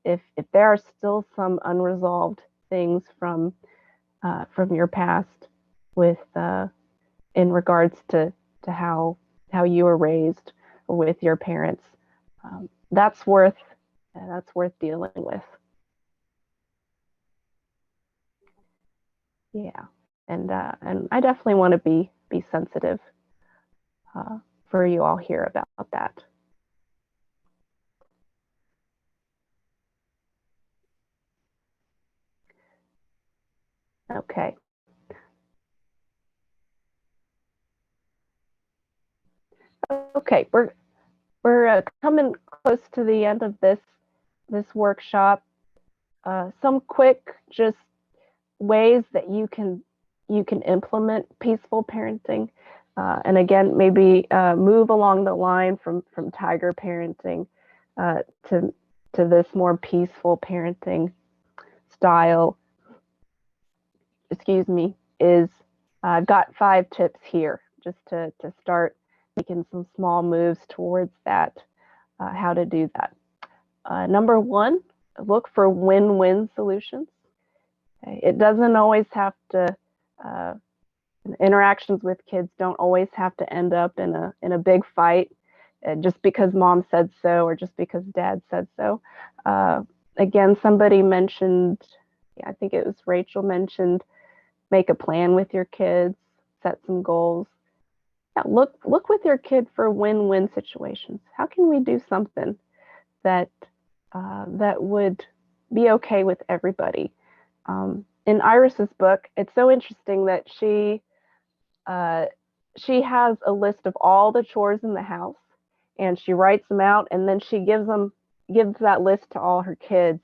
C: if there are still some unresolved things from your past with in regards to how you were raised with your parents, that's worth dealing with. Yeah, and I definitely want to be sensitive for you all here about that. Okay. Okay, we're we're coming close to the end of this workshop. Some quick just ways that you can implement peaceful parenting, and again, maybe move along the line from tiger parenting to this more peaceful parenting style. Excuse me. Is I've got 5 tips here just to start making some small moves towards that. How to do that. Number 1, look for win-win solutions. Okay? It doesn't always have to. Interactions with kids don't always have to end up in a big fight, just because mom said so or just because dad said so. Again, somebody mentioned, I think it was Rachel mentioned, make a plan with your kids, set some goals. Yeah, look with your kid for win-win situations. How can we do something that would be okay with everybody? In Iris's book, it's so interesting that she has a list of all the chores in the house, and she writes them out, and then she gives that list to all her kids,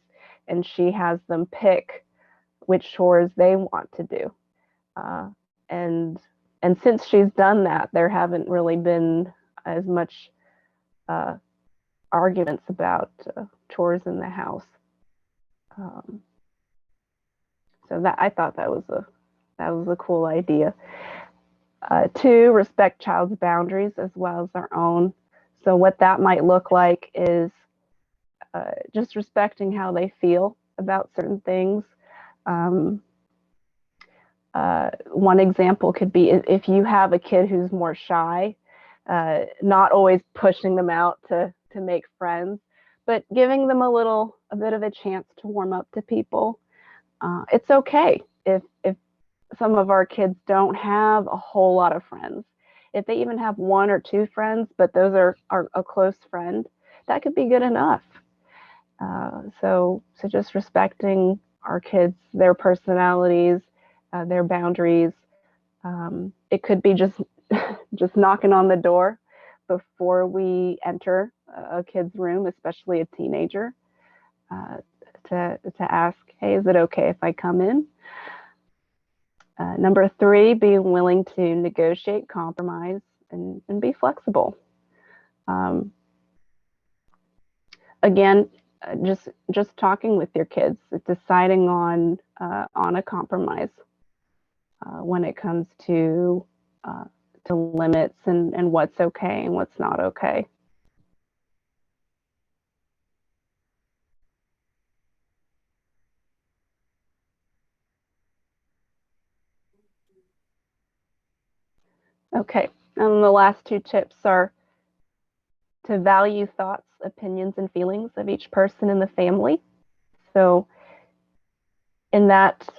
C: and she has them pick which chores they want to do. And since she's done that, there haven't really been as much arguments about chores in the house. So that, I thought that was a cool idea. 2, respect child's boundaries as well as their own. So what that might look like is just respecting how they feel about certain things. One example could be if you have a kid who's more shy, not always pushing them out to make friends, but giving them a bit of a chance to warm up to people. It's okay if some of our kids don't have a whole lot of friends. If they even have 1 or 2 friends, but those are a close friend, that could be good enough. So just respecting our kids, their personalities, their boundaries. It could be just knocking on the door before we enter a kid's room, especially a teenager, to ask, hey, is it okay if I come in? Number 3, being willing to negotiate, compromise, and be flexible. Again, just talking with your kids, deciding on a compromise when it comes to limits and what's okay and what's not okay. Okay, and the last 2 tips are to value thoughts, opinions, and feelings of each person in the family. So in that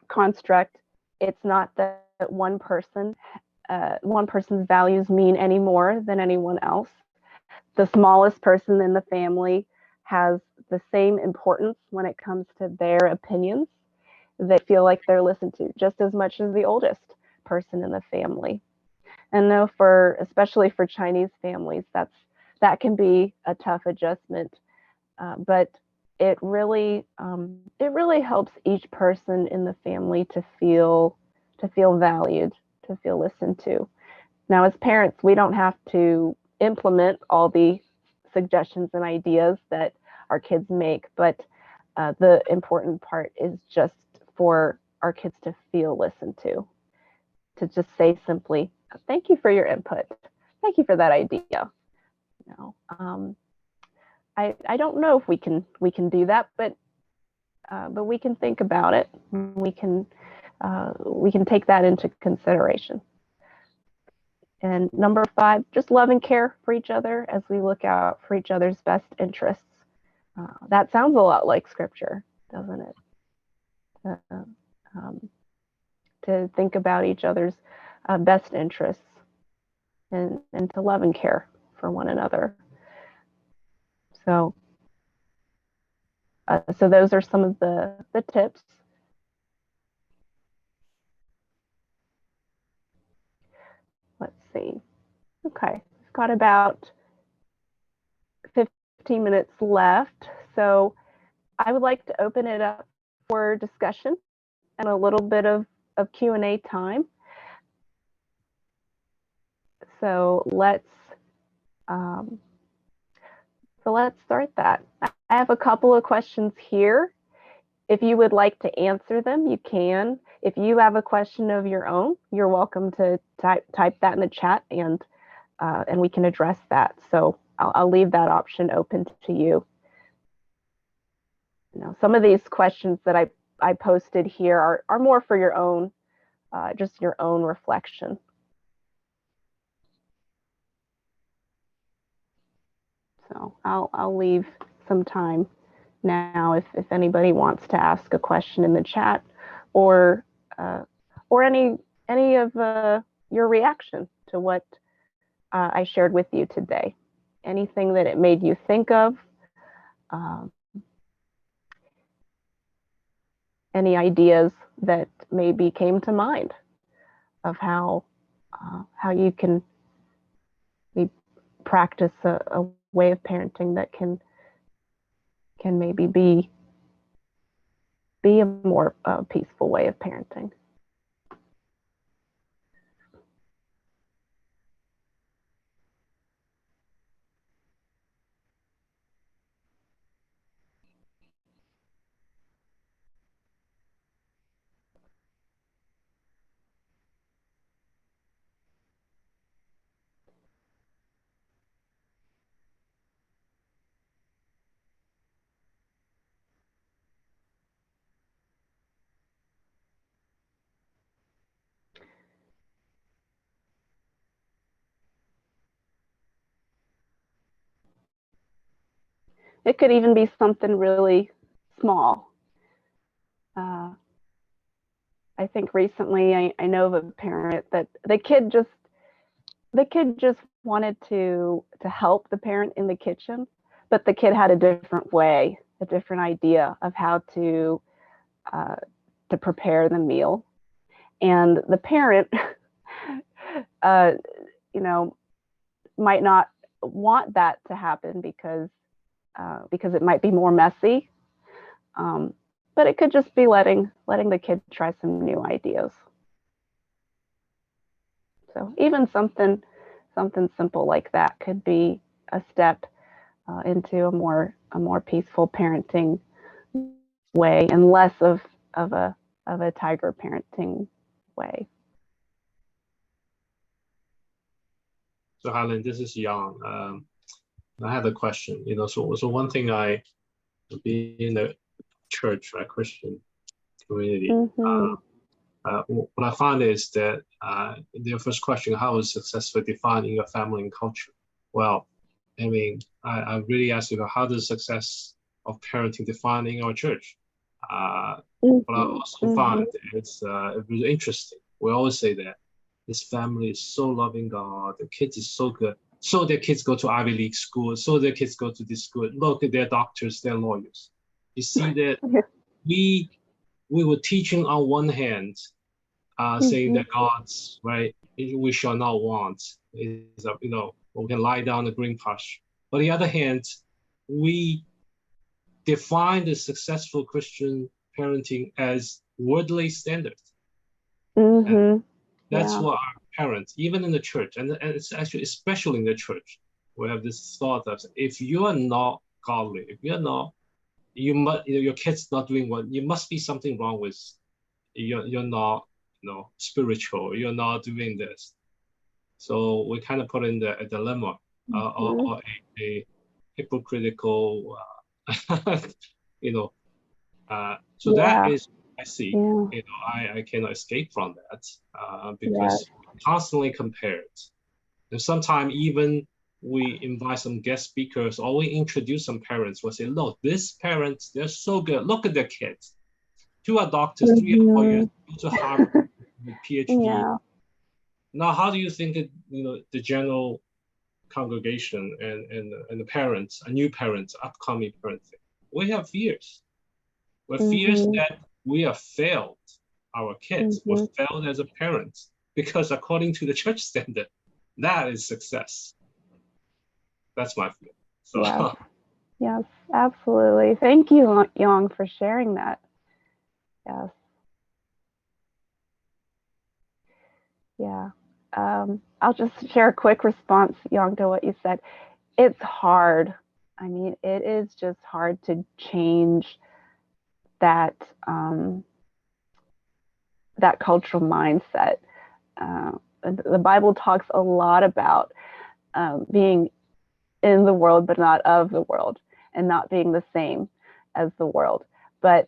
C: construct, it's not that one person's values mean any more than anyone else. The smallest person in the family has the same importance when it comes to their opinions. They feel like they're listened to just as much as the oldest person in the family. And though especially for Chinese families, that can be a tough adjustment, but it really helps each person in the family to feel valued, to feel listened to. Now, as parents, we don't have to implement all the suggestions and ideas that our kids make, but the important part is just for our kids to feel listened to just say simply, thank you for your input. Thank you for that idea. I don't know if we can do that, but we can think about it. We can take that into consideration. And number 5, just love and care for each other as we look out for each other's best interests. That sounds a lot like scripture, doesn't it? To think about each other's best interests and to love and care for one another. So those are some of the tips. Let's see. Okay, got about 15 minutes left, so I would like to open it up for discussion and a little bit of Q&A time. So let's start that. I have a couple of questions here. If you would like to answer them, you can. If you have a question of your own, you're welcome to type that in the chat, and we can address that. So I'll leave that option open to you. You know, some of these questions that I posted here are more for your own, just your own reflection. So I'll leave some time now if anybody wants to ask a question in the chat, or any of your reaction to what I shared with you today. Anything that it made you think of, any ideas that maybe came to mind of how you can practice a way of parenting that can maybe be a more peaceful way of parenting. It could even be something really small. I think recently I know of a parent that the kid just wanted to help the parent in the kitchen, but the kid had a different way, a different idea of how to prepare the meal, and the parent, you know, might not want that to happen because it might be more messy. But it could just be letting the kid try some new ideas. So even something simple like that could be a step into a more peaceful parenting way, and less of a tiger parenting way.
D: So Helen, this is Jan. I have a question. You know, so one thing being in the church, right, Christian community.
C: Mm-hmm.
D: What I find is that their first question, how is success defined in your family and culture? Well, I mean, I really ask you, how does success of parenting define in our church? What I also find it's really interesting. We always say that this family is so loving God, the kids is so good. So their kids go to Ivy League school, so their kids go to this school. Look at their doctors, their lawyers. You see that we were teaching on one hand, saying that God's right, we shall not want, is you know, we can lie down the green pasture. But on the other hand, we define the successful Christian parenting as worldly standards. That's what our parents, even in the church, and it's actually especially in the church, we have this thought of, if you are not godly, if you're not, your kid's not doing what, you must be something wrong with, you're not, you know, spiritual, you're not doing this. So we kind of put in a dilemma, or a hypocritical, you know, so that is, I see, you know, I cannot escape from that, because we constantly compare it. And sometimes even we invite some guest speakers, or we introduce some parents, we'll say, look, these parents, they're so good. Look at their kids. 2 are doctors, 3 are lawyers, 2 to Harvard with PhD. Now, how do you think that, you know, the general congregation and the parents, new parents, upcoming parents, we have fears. We have fears that we have failed our kids. We failed as a parent, because according to the church standard, that is success. That's my feeling. So
C: Yes, yes, absolutely. Thank you, Yang, for sharing that. Yes. Yeah. I'll just share a quick response, Yang, to what you said. It's hard. I mean, it is just hard to change that that cultural mindset. The Bible talks a lot about being in the world, but not of the world, and not being the same as the world. But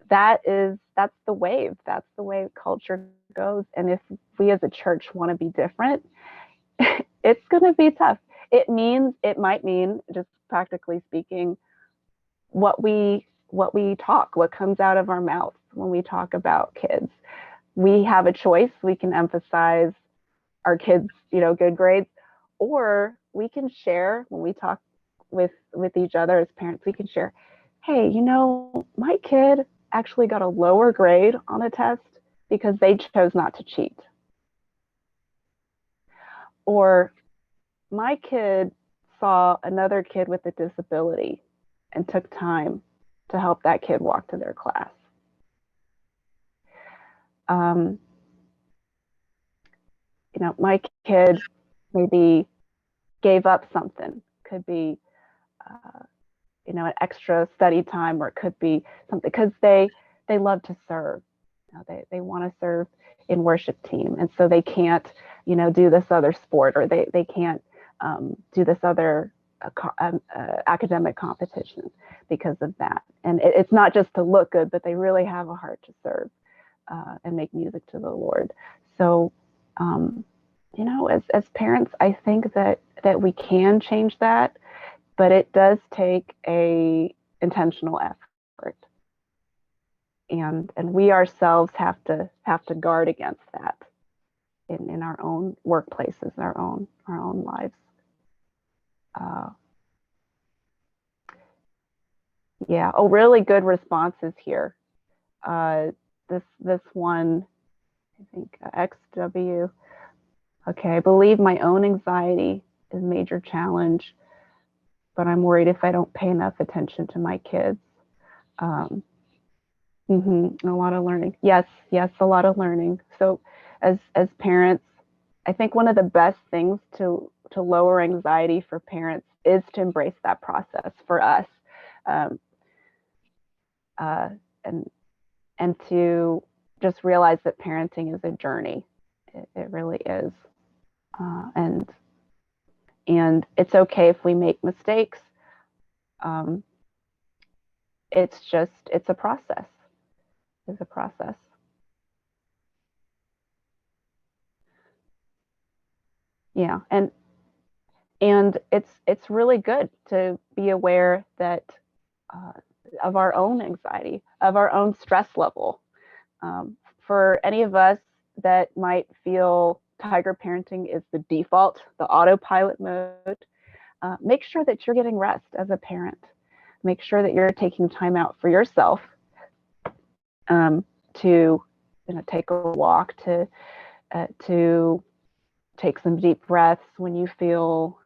C: that's the wave. That's the way culture goes. And if we as a church want to be different, it's going to be tough. It might mean, just practically speaking, what we talk, what comes out of our mouths when we talk about kids. We have a choice. We can emphasize our kids, good grades, or we can share when we talk with each other as parents. We can share, hey, my kid actually got a lower grade on a test because they chose not to cheat. Or my kid saw another kid with a disability and took time to help that kid walk to their class. My kid maybe gave up something. Could be, an extra study time, or it could be something because they love to serve. They want to serve in worship team, and so they can't, do this other sport, or they can't do this other academic competition because of that. And it's not just to look good, but they really have a heart to serve and make music to the Lord. So, as parents, I think that we can change that, but it does take a intentional effort, and we ourselves have to guard against that in our own workplaces, our own lives. Yeah. Oh, really good responses here. This one, I think XW. Okay, I believe my own anxiety is a major challenge, but I'm worried if I don't pay enough attention to my kids. A lot of learning. Yes, a lot of learning. So as parents, I think one of the best things to lower anxiety for parents is to embrace that process for us. And to just realize that parenting is a journey. It really is. And it's okay if we make mistakes. It's a process. It's a process. Yeah, and it's really good to be aware that of our own anxiety, of our own stress level. For any of us that might feel tiger parenting is the default, the autopilot mode, make sure that you're getting rest as a parent. Make sure that you're taking time out for yourself to take a walk, to take some deep breaths when you feel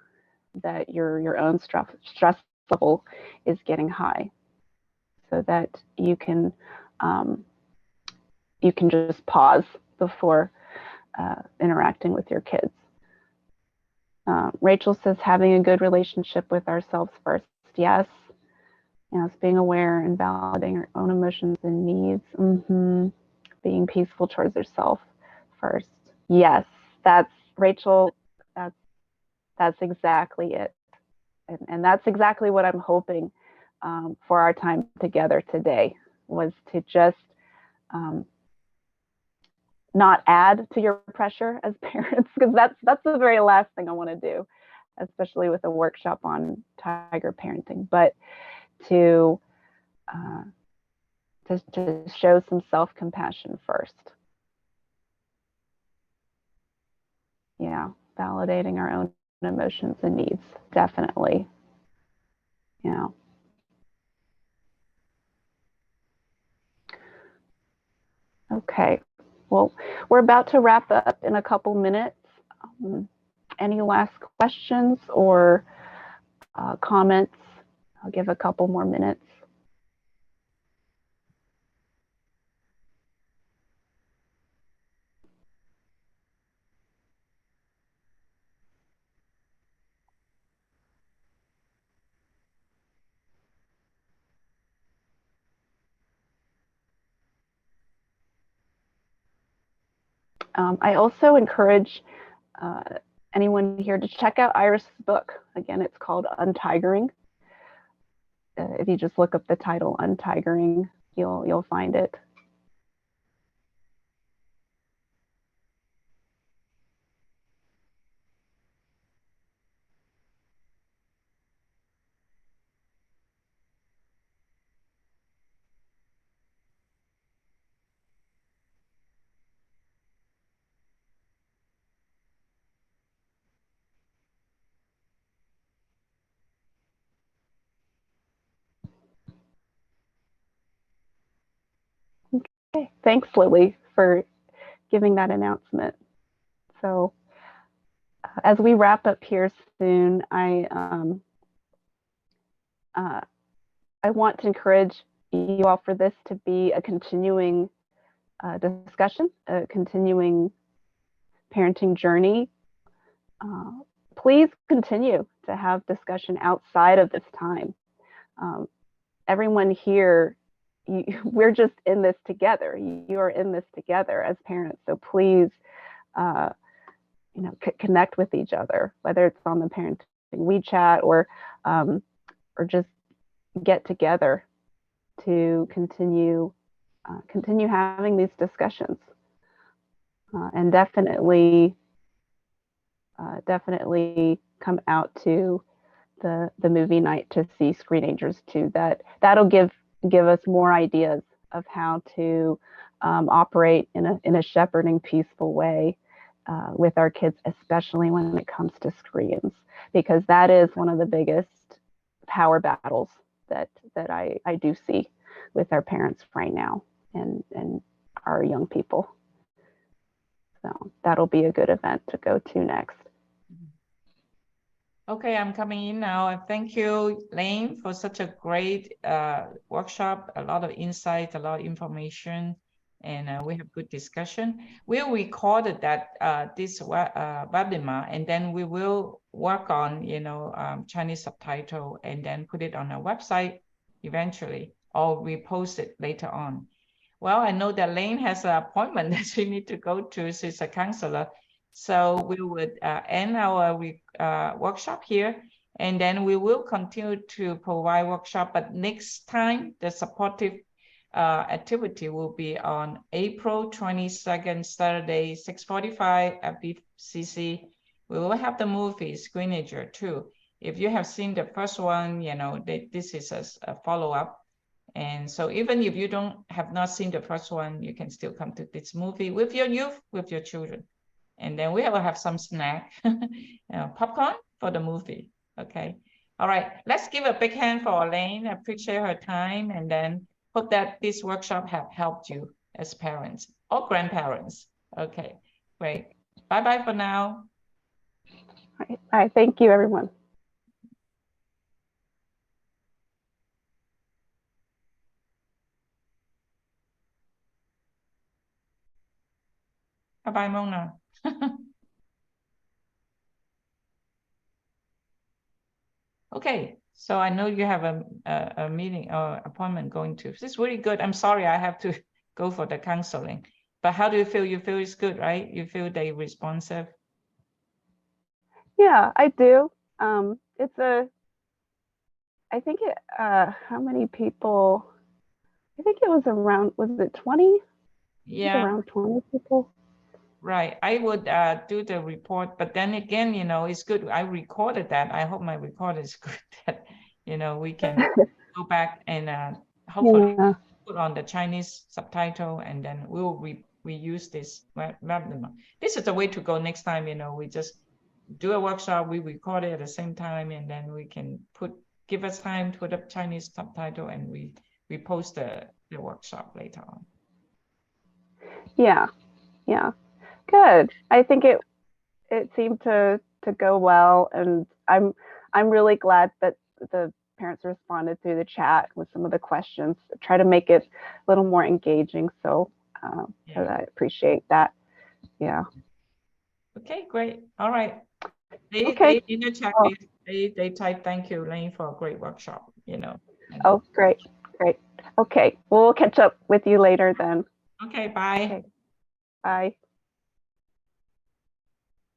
C: that your own stress level is getting high, so that you can just pause before interacting with your kids. Rachel says having a good relationship with ourselves first. Yes. Yes, being aware and validating our own emotions and needs. Being peaceful towards yourself first. Yes, that's Rachel. That's exactly it, and that's exactly what I'm hoping for our time together today, was to just not add to your pressure as parents, because that's the very last thing I want to do, especially with a workshop on tiger parenting, but to show some self-compassion first. Yeah, validating our own emotions and needs, definitely. Yeah. Okay, well, we're about to wrap up in a couple minutes. Any last questions or comments. I'll give a couple more minutes. I also encourage anyone here to check out Iris' book. Again, it's called Untigering. If you just look up the title, Untigering, you'll find it. Okay, thanks, Lily, for giving that announcement. So as we wrap up here soon, I want to encourage you all for this to be a continuing discussion, a continuing parenting journey. Please continue to have discussion outside of this time. Everyone here, we're just in this together. You are in this together as parents. So please, connect with each other, whether it's on the parenting WeChat or just get together to continue having these discussions, and definitely come out to the movie night to see Screenagers too. That'll give us more ideas of how to operate in a shepherding, peaceful way with our kids, especially when it comes to screens, because that is one of the biggest power battles that I do see with our parents right now and our young people. So that'll be a good event to go to next.
A: Okay, I'm coming in now. Thank you, Lane, for such a great workshop, a lot of insight, a lot of information, and we have good discussion. We'll record that this webinar, and then we will work on Chinese subtitle and then put it on our website eventually, or we post it later on. Well, I know that Lane has an appointment that she needs to go to. She's a counselor. So we would end our workshop here, and then we will continue to provide workshop. But next time, the supportive activity will be on April 22nd, Saturday, 6:45 at BCC. We will have the movie Screenager too. If you have seen the first one, this is a follow-up. And so even if you have not seen the first one, you can still come to this movie with your youth, with your children. And then we will have some snack, popcorn for the movie. Okay. All right. Let's give a big hand for Elaine. I appreciate her time. And then hope that this workshop have helped you as parents or grandparents. Okay. Great. Bye-bye for now.
C: All right. Thank you, everyone.
A: Bye-bye, Mona. Okay, so I know you have a meeting or appointment going to. This is really good. I'm sorry I have to go for the counseling. But how do you feel? You feel it's good, right? You feel they're responsive?
C: Yeah, I do. I think how many people? I think it was around, was it 20?
A: Yeah.
C: Around 20 people.
A: Right. I would do the report, but then again, it's good. I recorded that. I hope my record is good that, we can go back and hopefully put on the Chinese subtitle, and then we'll reuse this webinar. This is the way to go next time. We just do a workshop, we record it at the same time, and then we can give us time to put up Chinese subtitle, and we post the workshop later on.
C: Yeah. Good. I think it seemed to go well, and I'm really glad that the parents responded through the chat with some of the questions. Try to make it a little more engaging. So I appreciate that. Yeah.
A: Okay, great. All right.
C: Okay.
A: They in the chat, they type thank you, Lane, for a great workshop, you know.
C: Oh, great. Okay. We'll catch up with you later then.
A: Okay, bye.
C: Okay. Bye.